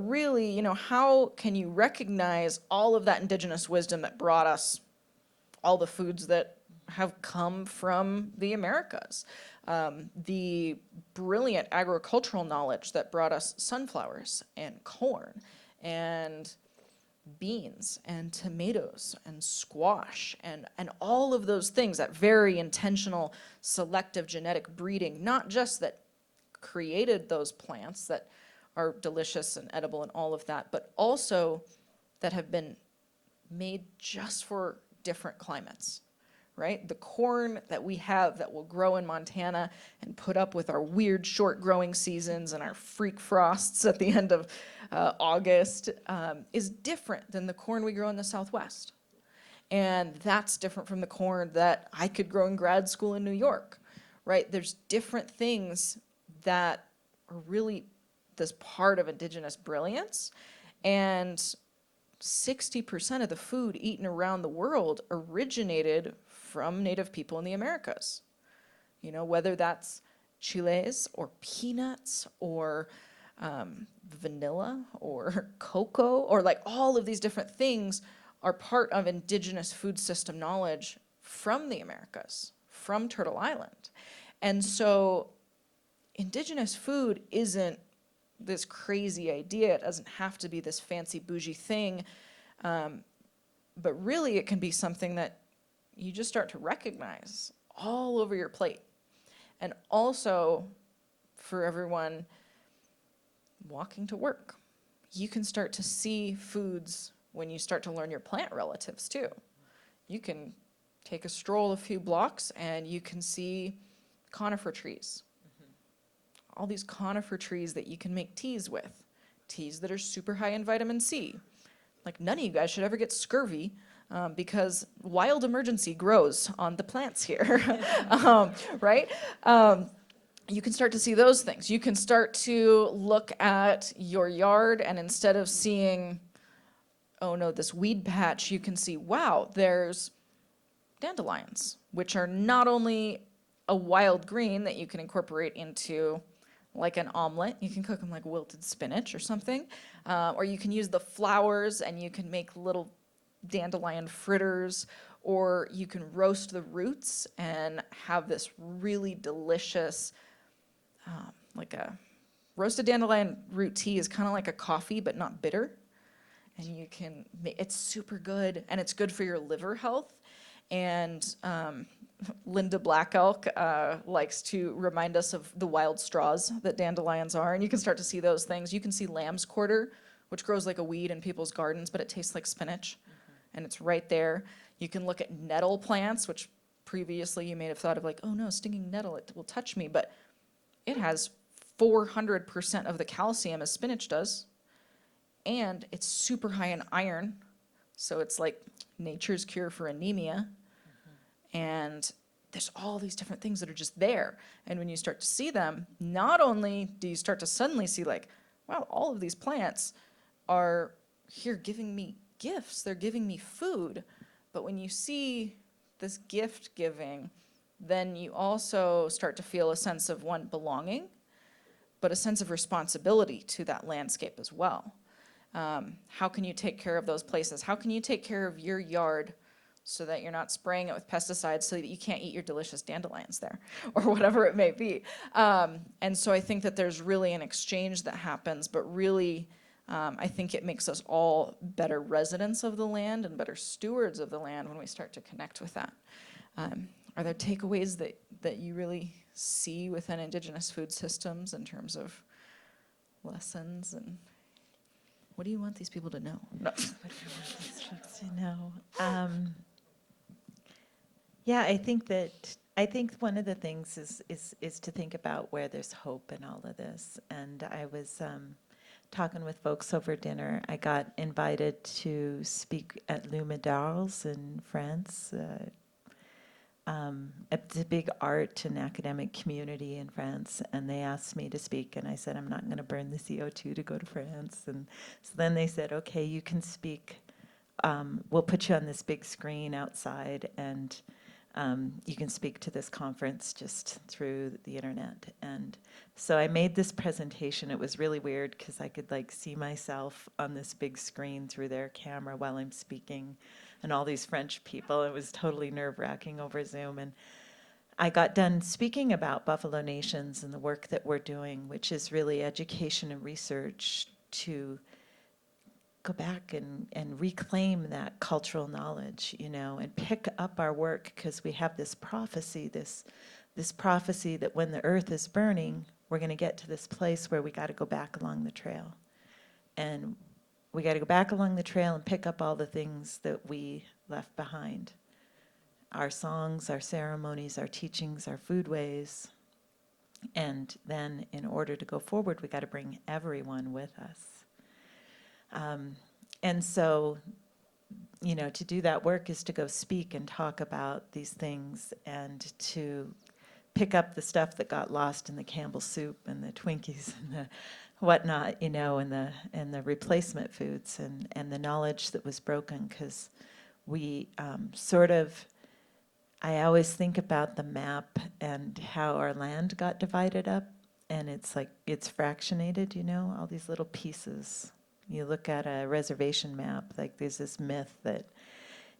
S3: really, how can you recognize all of that indigenous wisdom that brought us all the foods that have come from the Americas? The brilliant agricultural knowledge that brought us sunflowers and corn and beans and tomatoes and squash and all of those things, that very intentional selective genetic breeding, not just that created those plants that are delicious and edible and all of that, but also that have been made just for different climates, right? The corn that we have that will grow in Montana and put up with our weird short growing seasons and our freak frosts at the end of August is different than the corn we grow in the Southwest. And that's different from the corn that I could grow in grad school in New York, right? There's different things that are really this part of indigenous brilliance. And 60% of the food eaten around the world originated from native people in the Americas. Whether that's chiles or peanuts or vanilla or cocoa, or like all of these different things are part of indigenous food system knowledge from the Americas, from Turtle Island. And so indigenous food isn't this crazy idea. It doesn't have to be this fancy bougie thing. But really it can be something that you just start to recognize all over your plate. And also for everyone walking to work, you can start to see foods when you start to learn your plant relatives too. You can take a stroll a few blocks and you can see conifer trees. All these conifer trees that you can make teas with. Teas that are super high in vitamin C. Like, none of you guys should ever get scurvy because wild emergency grows on the plants here, right? You can start to see those things. You can start to look at your yard, and instead of seeing, oh no, this weed patch, you can see, wow, there's dandelions, which are not only a wild green that you can incorporate into like an omelet. You can cook them like wilted spinach or something. Or you can use the flowers and you can make little dandelion fritters, or you can roast the roots and have this really delicious, like a roasted dandelion root tea is kind of like a coffee, but not bitter. And you can, it's super good, and it's good for your liver health. And Linda Black Elk likes to remind us of the wild straws that dandelions are, and you can start to see those things. You can see lamb's quarter, which grows like a weed in people's gardens, but it tastes like spinach, and it's right there. You can look at nettle plants, which previously you may have thought of like, oh no, stinging nettle, it will touch me, but it has 400% of the calcium as spinach does, and it's super high in iron, so it's like nature's cure for anemia. And there's all these different things that are just there. And when you start to see them, not only do you start to suddenly see like, wow, all of these plants are here giving me gifts, they're giving me food. But when you see this gift giving, then you also start to feel a sense of, one, belonging, but a sense of responsibility to that landscape as well. How can you take care of those places? How can you take care of your yard so that you're not spraying it with pesticides so that you can't eat your delicious dandelions there, or whatever it may be. And so I think that there's really an exchange that happens, but really I think it makes us all better residents of the land and better stewards of the land when we start to connect with that. Are there takeaways that you really see within Indigenous food systems in terms of lessons, and what do you want these people to know? No.
S4: What do I want these folks to know? Yeah, I think one of the things is to think about where there's hope in all of this. And I was talking with folks over dinner. I got invited to speak at Lumidarles in France. It's a big art and academic community in France, and they asked me to speak, and I said, I'm not going to burn the CO2 to go to France. And so then they said, okay, you can speak. We'll put you on this big screen outside, and you can speak to this conference just through the internet. And so I made this presentation. It was really weird because I could like see myself on this big screen through their camera while I'm speaking, and all these French people. It was totally nerve-wracking over Zoom. And I got done speaking about Buffalo Nations and the work that we're doing, which is really education and research to go back and reclaim that cultural knowledge, you know, and pick up our work, because we have this prophecy, this prophecy that when the earth is burning, we're going to get to this place where we got to go back along the trail. And we got to go back along the trail and pick up all the things that we left behind. Our songs, our ceremonies, our teachings, our foodways. And then in order to go forward, we got to bring everyone with us. And so, you know, to do that work is to go speak and talk about these things, and to pick up the stuff that got lost in the Campbell soup and the Twinkies and the whatnot, you know, and the replacement foods, and the knowledge that was broken, because we I always think about the map and how our land got divided up, and it's like, it's fractionated, you know, all these little pieces. You look at a reservation map, like there's this myth that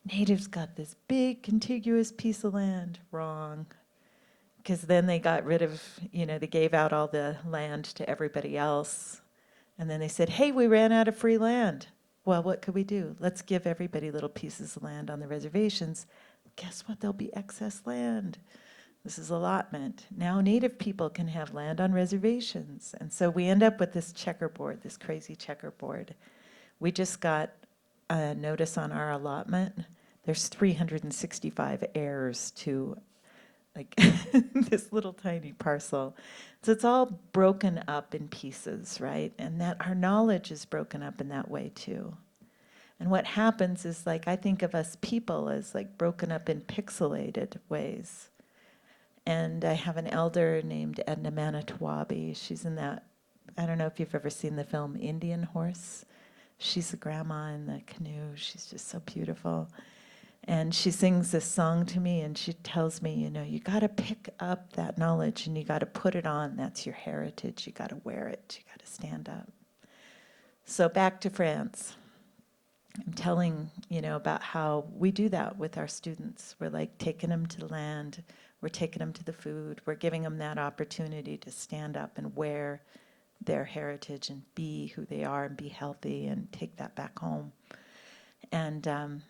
S4: natives got this big contiguous piece of land. Wrong. Because then they got rid of, you know, they gave out all the land to everybody else. And then they said, hey, we ran out of free land. Well, what could we do? Let's give everybody little pieces of land on the reservations. Guess what? There'll be excess land. This is allotment. Now Native people can have land on reservations. And so we end up with this checkerboard, this crazy checkerboard. We just got a notice on our allotment. There's 365 heirs to like this little tiny parcel. So it's all broken up in pieces, right? And that our knowledge is broken up in that way too. And what happens is, like, I think of us people as like broken up in pixelated ways. And I have an elder named Edna Manitowabi. She's in that, I don't know if you've ever seen the film Indian Horse. She's the grandma in the canoe. She's just so beautiful. And she sings this song to me, and she tells me, you know, you got to pick up that knowledge and you got to put it on. That's your heritage. You got to wear it. You got to stand up. So back to France. I'm telling, you know, about how we do that with our students. We're like taking them to the land. We're taking them to the food. We're giving them that opportunity to stand up and wear their heritage and be who they are and be healthy and take that back home. And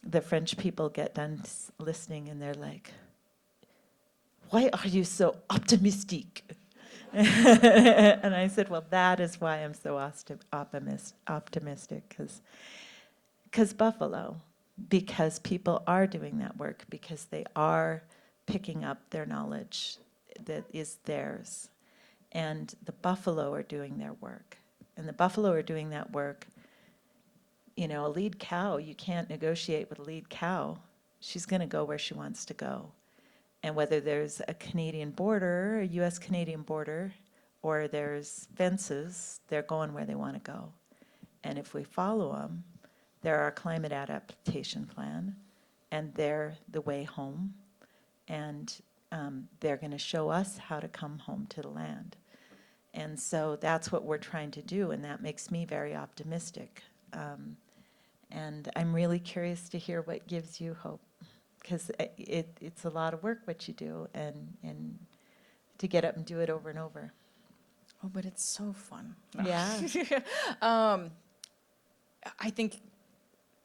S4: the French people get done listening, and they're like, why are you so optimistic? And I said, well, that is why I'm so optimistic, because Buffalo, because people are doing that work, because they are picking up their knowledge that is theirs. And the buffalo are doing their work. And the buffalo are doing that work. You know, a lead cow, you can't negotiate with a lead cow. She's going to go where she wants to go. And whether there's a Canadian border, a US-Canadian border, or there's fences, they're going where they want to go. And if we follow them, they're our climate adaptation plan, and they're the way home. And they're going to show us how to come home to the land. And so that's what we're trying to do, and that makes me very optimistic. And I'm really curious to hear what gives you hope, because it's a lot of work what you do, and to get up and do it over and over.
S3: Oh, but it's so fun. No.
S4: Yeah.
S3: I think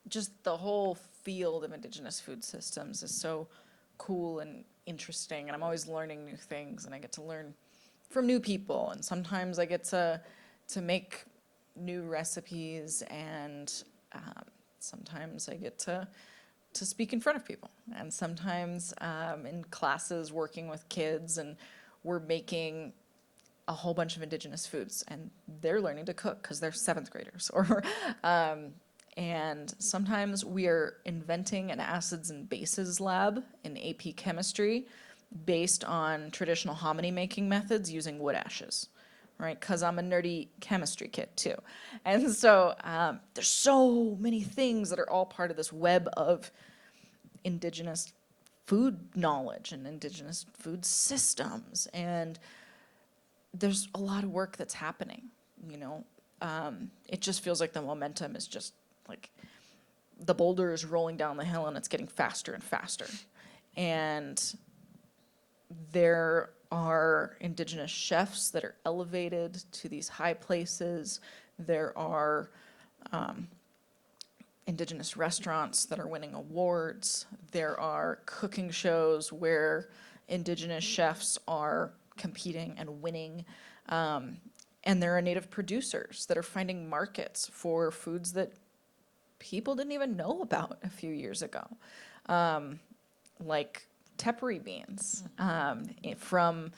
S3: just the whole field of Indigenous food systems is so cool and interesting, and I'm always learning new things, and I get to learn from new people, and sometimes I get to make new recipes, and sometimes I get to speak in front of people, and sometimes in classes working with kids, and we're making a whole bunch of Indigenous foods, and they're learning to cook because they're 7th graders, or and sometimes we are inventing an acids and bases lab in AP chemistry based on traditional hominy making methods using wood ashes, right? Because I'm a nerdy chemistry kid too. And so there's so many things that are all part of this web of Indigenous food knowledge and Indigenous food systems. And there's a lot of work that's happening, you know. It just feels like the momentum is just like the boulder is rolling down the hill and it's getting faster and faster. And there are Indigenous chefs that are elevated to these high places. There are Indigenous restaurants that are winning awards. There are cooking shows where Indigenous chefs are competing and winning. And there are Native producers that are finding markets for foods that people didn't even know about a few years ago, like tepary beans from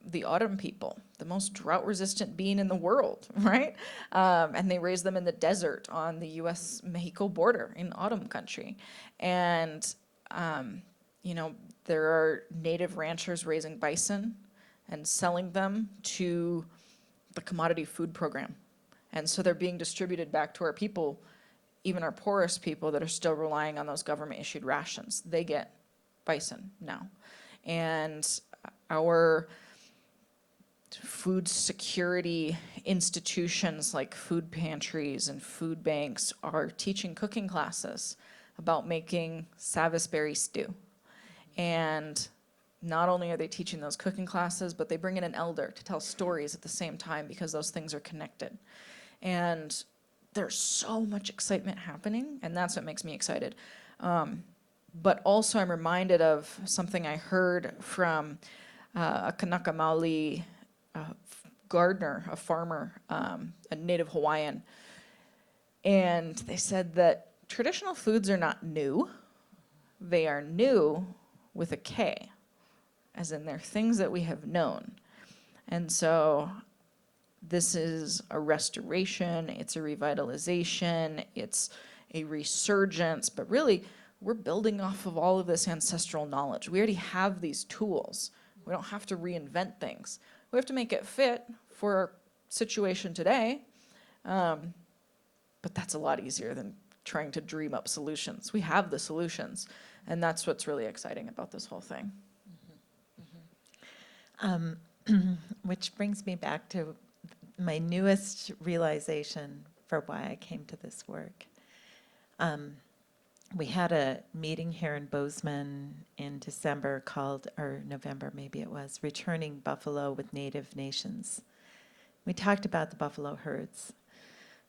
S3: the Autumn people, the most drought-resistant bean in the world, right? And they raise them in the desert on the U.S.-Mexico border in Autumn country. And, you know, there are Native ranchers raising bison and selling them to the commodity food program. And so they're being distributed back to our people, even our poorest people that are still relying on those government-issued rations. They get bison now. And our food security institutions like food pantries and food banks are teaching cooking classes about making Savisberry stew. And not only are they teaching those cooking classes, but they bring in an elder to tell stories at the same time because those things are connected. And there's so much excitement happening, and that's what makes me excited. But also I'm reminded of something I heard from a Kanaka Maoli gardener, a farmer, a native Hawaiian. And they said that traditional foods are not new. They are new with a K, as in they're things that we have known. And so this is a restoration, it's a revitalization, it's a resurgence, but really we're building off of all of this ancestral knowledge. We already have these tools. We don't have to reinvent things. We have to make it fit for our situation today, but that's a lot easier than trying to dream up solutions. We have the solutions, and that's what's really exciting about this whole thing.
S4: Which brings me back to my newest realization for why I came to this work. We had a meeting here in Bozeman in December called, or November maybe it was, Returning Buffalo with Native Nations. We talked about the buffalo herds.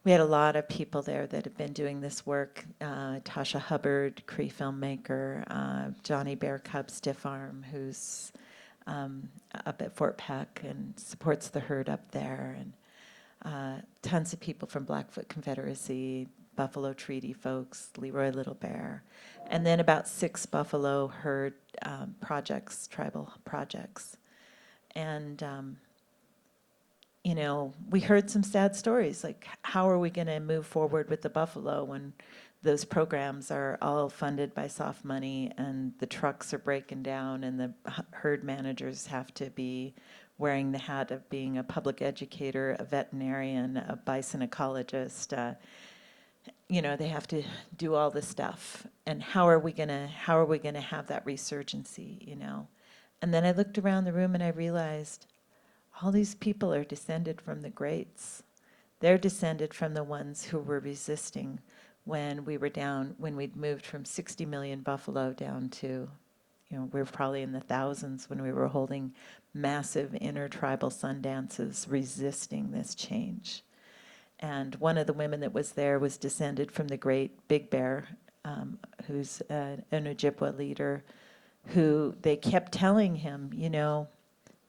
S4: We had a lot of people there that have been doing this work. Tasha Hubbard, Cree filmmaker, Johnny Bear Cub Stiff Arm, who's up at Fort Peck and supports the herd up there, and tons of people from Blackfoot Confederacy, Buffalo Treaty folks, Leroy Little Bear, and then about 6 buffalo herd projects, tribal projects. And you know, we heard some sad stories, like how are we going to move forward with the buffalo when those programs are all funded by soft money and the trucks are breaking down and the herd managers have to be wearing the hat of being a public educator, a veterinarian, a bison ecologist. You know, they have to do all this stuff. And how are we gonna have that resurgency, you know? And then I looked around the room and I realized all these people are descended from the greats. They're descended from the ones who were resisting when we'd moved from 60 million buffalo down to, we were probably in the thousands when we were holding massive intertribal sun dances resisting this change. And one of the women that was there was descended from the great Big Bear, who's an Ojibwa leader, who they kept telling him,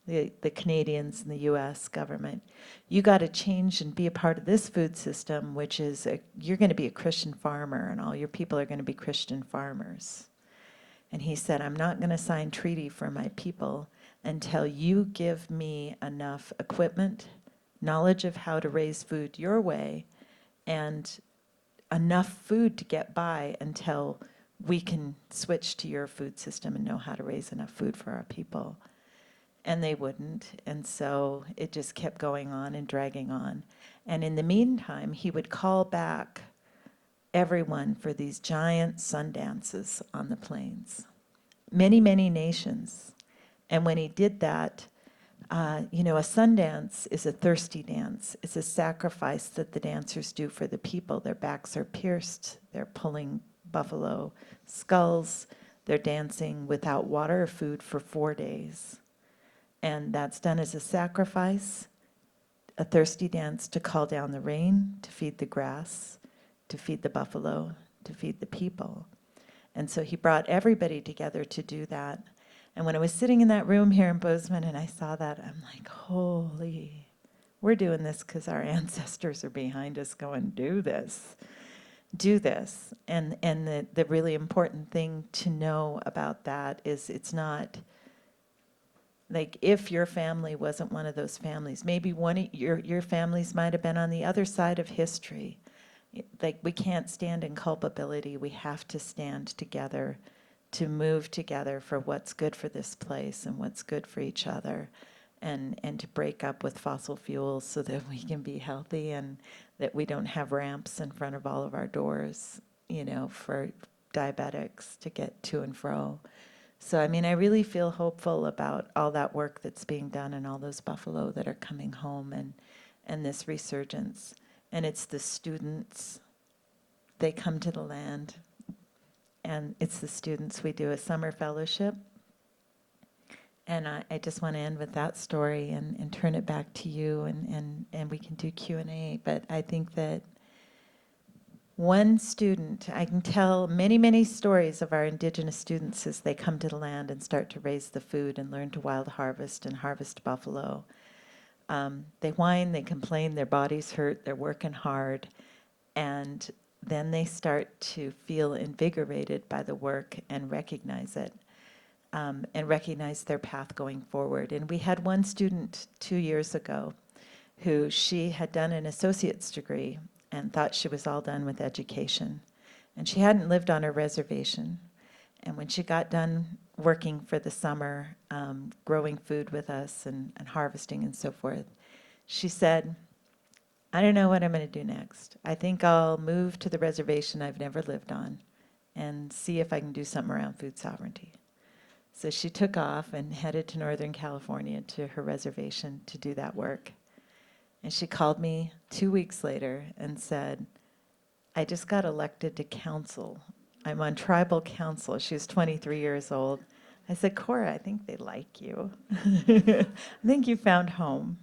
S4: the Canadians and the U.S. government, you got to change and be a part of this food system, which is you're going to be a Christian farmer, and all your people are going to be Christian farmers. And he said, I'm not going to sign treaty for my people until you give me enough equipment, knowledge of how to raise food your way, and enough food to get by until we can switch to your food system and know how to raise enough food for our people. And they wouldn't, and so it just kept going on and dragging on. And in the meantime, he would call back everyone for these giant sun dances on the plains. Many, many nations. And when he did that, a sun dance is a thirsty dance. It's a sacrifice that the dancers do for the people. Their backs are pierced. They're pulling buffalo skulls. They're dancing without water or food for 4 days. And that's done as a sacrifice, a thirsty dance to call down the rain, to feed the grass, to feed the buffalo, to feed the people. And so he brought everybody together to do that. And when I was sitting in that room here in Bozeman and I saw that, I'm like, holy, we're doing this because our ancestors are behind us going, do this. And the really important thing to know about that is it's not, like, if your family wasn't one of those families, maybe one of your families might have been on the other side of history. Like, we can't stand in culpability. We have to stand together to move together for what's good for this place and what's good for each other, and to break up with fossil fuels so that we can be healthy and that we don't have ramps in front of all of our doors, for diabetics to get to and fro. So, I really feel hopeful about all that work that's being done and all those buffalo that are coming home and this resurgence. And it's the students, they come to the land, and it's the students. We do a summer fellowship. And I just want to end with that story and turn it back to you, and we can do Q&A. But I think that one student, I can tell many, many stories of our Indigenous students as they come to the land and start to raise the food and learn to wild harvest and harvest buffalo. They whine, they complain, their bodies hurt, they're working hard, and then they start to feel invigorated by the work and recognize it, and recognize their path going forward. And we had one student 2 years ago who she had done an associate's degree and thought she was all done with education. And she hadn't lived on her reservation. And when she got done working for the summer, growing food with us and harvesting and so forth, she said, I don't know what I'm going to do next. I think I'll move to the reservation I've never lived on and see if I can do something around food sovereignty. So she took off and headed to Northern California to her reservation to do that work. And she called me 2 weeks later and said, I just got elected to council. I'm on tribal council. She was 23 years old. I said, Cora, I think they like you. I think you found home.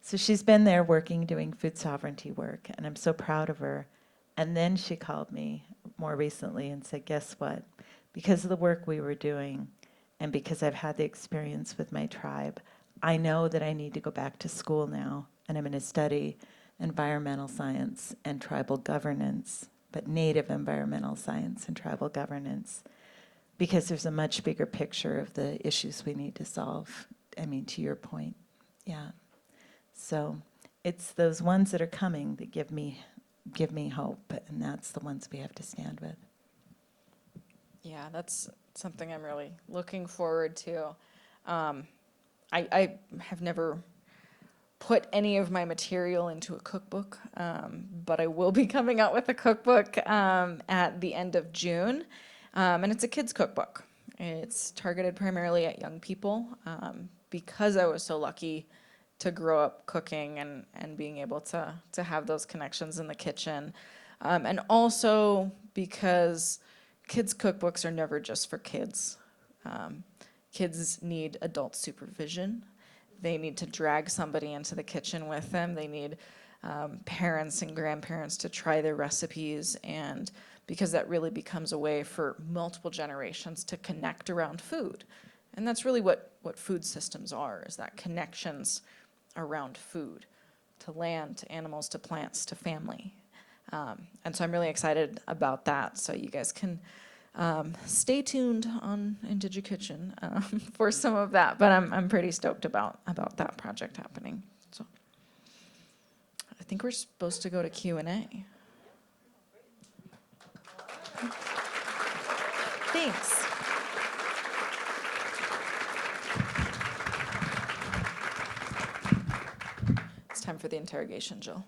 S4: So she's been there working, doing food sovereignty work, and I'm so proud of her. And then she called me more recently and said, guess what? Because of the work we were doing, and because I've had the experience with my tribe, I know that I need to go back to school now, and I'm going to study environmental science and tribal governance, but native environmental science and tribal governance, because there's a much bigger picture of the issues we need to solve. To your point, yeah. So it's those ones that are coming that give me hope, and that's the ones we have to stand with.
S3: Yeah, that's something I'm really looking forward to. I have never put any of my material into a cookbook, but I will be coming out with a cookbook at the end of June, and it's a kids' cookbook. It's targeted primarily at young people. Because I was so lucky to grow up cooking and being able to have those connections in the kitchen. And also because kids' cookbooks are never just for kids. Kids need adult supervision. They need to drag somebody into the kitchen with them. They need parents and grandparents to try their recipes, and because that really becomes a way for multiple generations to connect around food. And that's really what food systems are, is that connections around food, to land, to animals, to plants, to family. And so I'm really excited about that. So you guys can stay tuned on Indigikitchen for some of that. But I'm pretty stoked about that project happening. So I think we're supposed to go to Q&A. Thanks. It's time for the interrogation, Jill.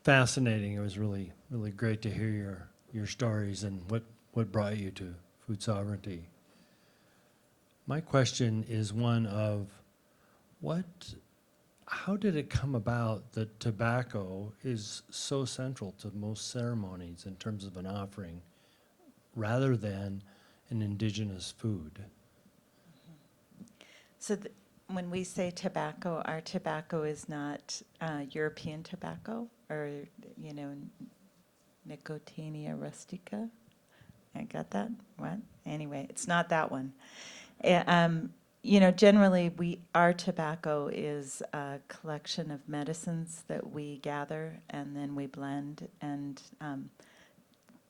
S5: Fascinating. It was really, really great to hear your stories and what brought you to food sovereignty. My question is one of how did it come about that tobacco is so central to most ceremonies in terms of an offering rather than an indigenous food?
S4: So when we say tobacco, our tobacco is not European tobacco or, Nicotiana rustica. I got that? What? Anyway, it's not that one. Generally, our tobacco is a collection of medicines that we gather and then we blend, and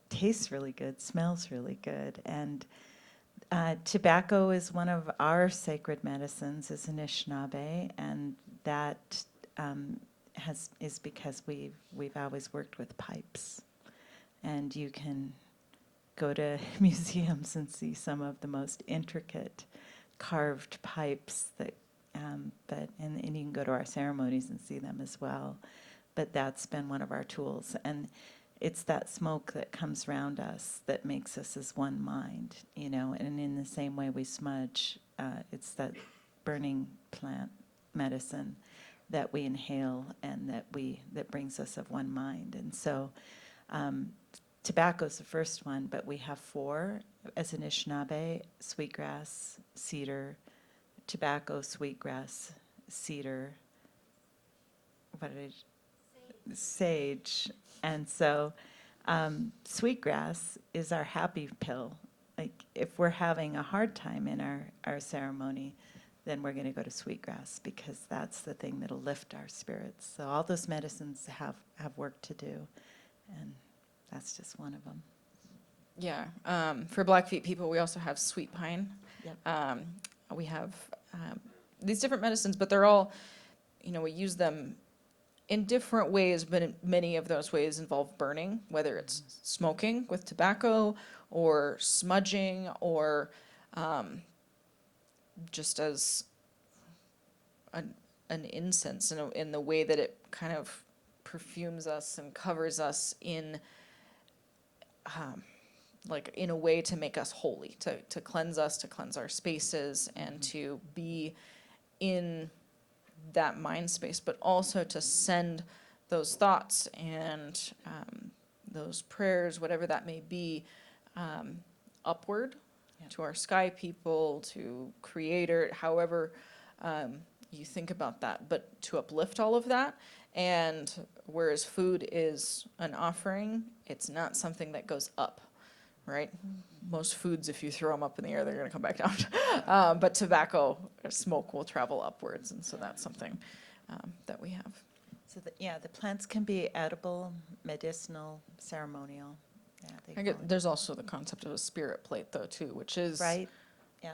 S4: tastes really good, smells really good. And tobacco is one of our sacred medicines as Anishinaabe, and that is because we've always worked with pipes. And you can go to museums and see some of the most intricate carved pipes and you can go to our ceremonies and see them as well. But that's been one of our tools, and it's that smoke that comes around us that makes us as one mind, and in the same way we smudge, it's that burning plant medicine that we inhale and that brings us of one mind. And so tobacco's the first one, but we have 4 as Anishinaabe: sweetgrass, cedar, tobacco, sweetgrass, cedar, sage. And so sweetgrass is our happy pill. Like if we're having a hard time in our ceremony, then we're going to go to sweetgrass because that's the thing that'll lift our spirits. So all those medicines have work to do, and that's just one of them.
S3: Yeah. For Blackfeet people, we also have sweet pine.
S4: Yep.
S3: We have these different medicines, but they're all, we use them in different ways, but many of those ways involve burning, whether it's smoking with tobacco or smudging or just as an incense in the way that it kind of perfumes us and covers us in in a way to make us holy, to cleanse us, to cleanse our spaces, and to be in that mind space, but also to send those thoughts and those prayers, whatever that may be, upward to our sky people, to Creator, however you think about that, but to uplift all of that. And whereas food is an offering, it's not something that goes up, right? Most foods, if you throw them up in the air, they're going to come back down. But tobacco or smoke will travel upwards, and so that's something that we have.
S4: So the plants can be edible, medicinal, ceremonial. Yeah,
S3: There's also the concept of a spirit plate, though, too, which is
S4: right. Yeah.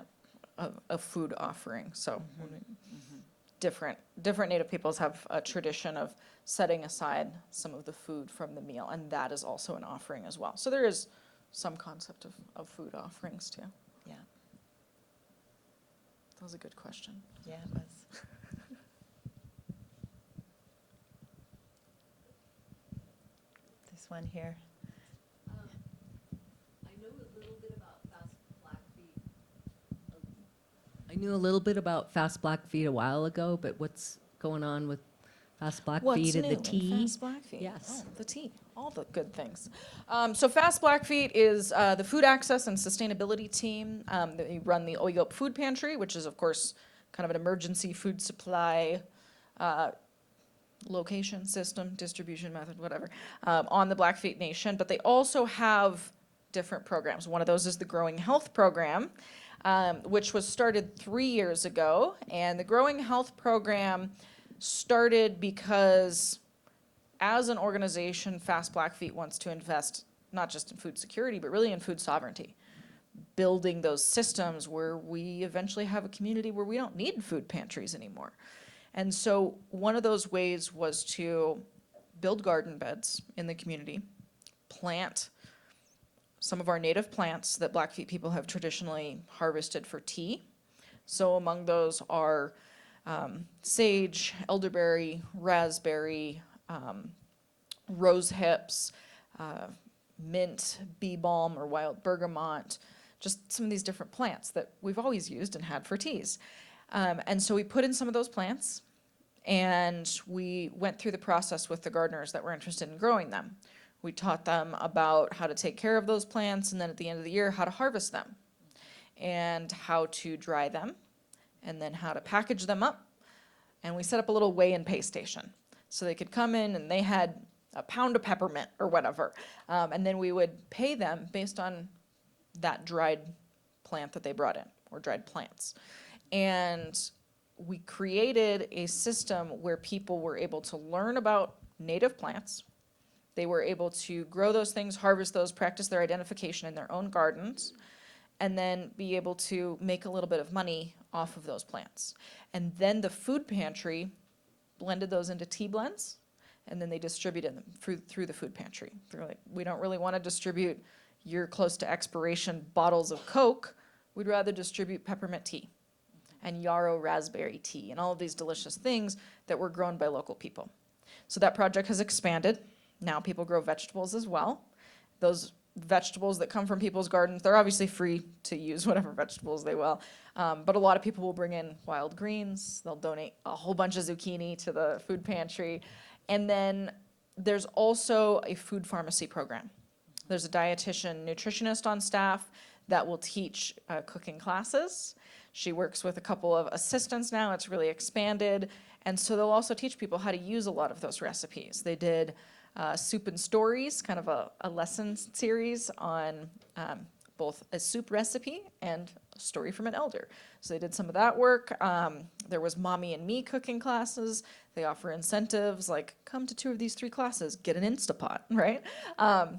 S3: a food offering. So different Native peoples have a tradition of setting aside some of the food from the meal, and that is also an offering as well. So there is some concept of food offerings, too.
S4: Yeah.
S3: That was a good question.
S4: Yeah, it was. This one here.
S6: knew a little bit about Fast Blackfeet a while ago, but what's going on with Fast
S3: What's
S6: Blackfeet
S3: new
S6: and the
S3: in
S6: tea?
S3: Fast Blackfeet?
S6: Yes.
S3: Oh, the tea, all the good things. So Fast Blackfeet is the food access and sustainability team. They run the Oyop Food Pantry, which is, of course, kind of an emergency food supply location, system, distribution method, whatever, on the Blackfeet Nation. But they also have different programs. One of those is the Growing Health Program, which was started 3 years ago. And the Growing Health Program started because as an organization, Fast Blackfeet wants to invest not just in food security, but really in food sovereignty. Building those systems where we eventually have a community where we don't need food pantries anymore. And so one of those ways was to build garden beds in the community, plant some of our native plants that Blackfeet people have traditionally harvested for tea. So among those are sage, elderberry, raspberry, rose hips, mint, bee balm, or wild bergamot, just some of these different plants that we've always used and had for teas. And so we put in some of those plants, and we went through the process with the gardeners that were interested in growing them. We taught them about how to take care of those plants, and then at the end of the year, how to harvest them, and how to dry them, and then how to package them up. And we set up a little weigh and pay station. So they could come in and they had a pound of peppermint or whatever. And then we would pay them based on that dried plant that they brought in, or dried plants. And we created a system where people were able to learn about native plants. They were able to grow those things, harvest those, practice their identification in their own gardens, and then be able to make a little bit of money off of those plants. And then the food pantry blended those into tea blends, and then they distributed them through the food pantry. They're like, we don't really want to distribute your close to expiration bottles of Coke. We'd rather distribute peppermint tea and yarrow raspberry tea and all of these delicious things that were grown by local people. So that project has expanded. Now people grow vegetables as well. Those vegetables that come from people's gardens, they're obviously free to use whatever vegetables they will. But a lot of people will bring in wild greens. They'll donate a whole bunch of zucchini to the food pantry. And then there's also a food pharmacy program. There's a dietitian nutritionist on staff that will teach cooking classes. She works with a couple of assistants now. It's really expanded. And so they'll also teach people how to use a lot of those recipes. They did Soup and Stories, kind of a lesson series on both a soup recipe and a story from an elder. So they did some of that work. There was Mommy and Me cooking classes. They offer incentives like, come to 2 of these 3 classes, get an Instapot, right?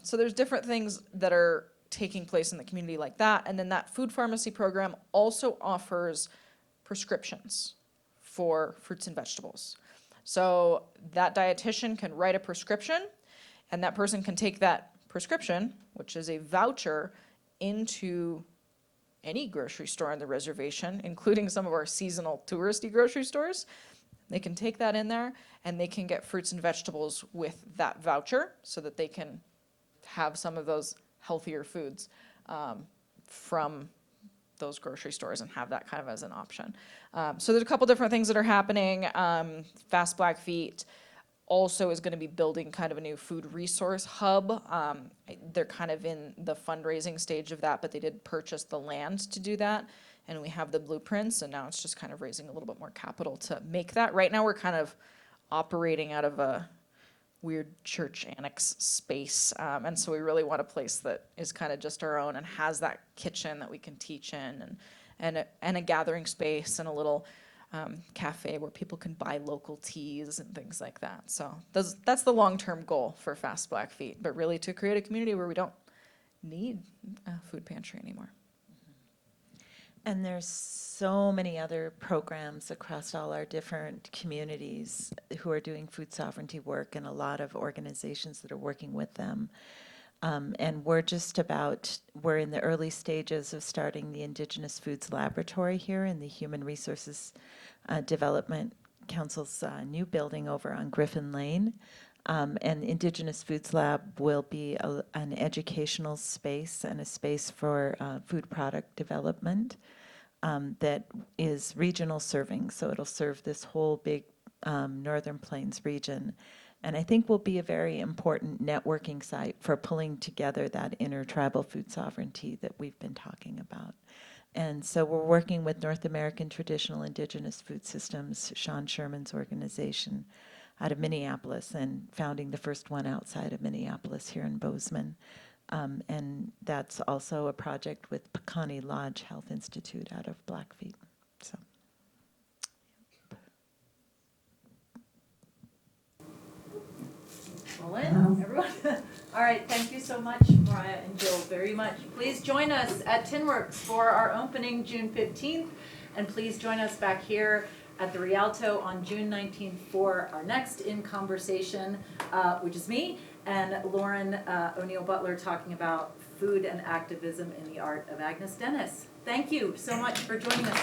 S3: So there's different things that are taking place in the community like that. And then that food pharmacy program also offers prescriptions for fruits and vegetables. So that dietitian can write a prescription, and that person can take that prescription, which is a voucher, into any grocery store on the reservation, including some of our seasonal touristy grocery stores. They can take that in there, and they can get fruits and vegetables with that voucher so that they can have some of those healthier foods from those grocery stores and have that kind of as an option. So there's a couple different things that are happening. Fast Blackfeet also is going to be building kind of a new food resource hub. They're kind of in the fundraising stage of that, but they did purchase the land to do that. And we have the blueprints, and now it's just kind of raising a little bit more capital to make that. Right now we're kind of operating out of a weird church annex space. And so we really want a place that is kind of just our own and has that kitchen that we can teach in, and a gathering space and a little cafe where people can buy local teas and things like that. So that's the long-term goal for Fast Blackfeet, but really to create a community where we don't need a food pantry anymore.
S4: And there's so many other programs across all our different communities who are doing food sovereignty work, and a lot of organizations that are working with them. And we're in the early stages of starting the Indigenous Foods Laboratory here in the Human Resources Development Council's new building over on Griffin Lane. And Indigenous Foods Lab will be an educational space and a space for food product development. that is regional serving. So it'll serve this whole big Northern Plains region. And I think will be a very important networking site for pulling together that intertribal food sovereignty that we've been talking about. And so we're working with North American Traditional Indigenous Food Systems, Sean Sherman's organization out of Minneapolis, and founding the first one outside of Minneapolis here in Bozeman. And that's also a project with Pecani Lodge Health Institute out of Blackfeet. So.
S1: All in, everyone. All right, thank you so much, Mariah and Jill, very much. Please join us at Tinworks for our opening June 15th, and please join us back here at the Rialto on June 19th for our next In Conversation, which is me and Lauren O'Neill Butler talking about food and activism in the art of Agnes Denes. Thank you so much for joining us.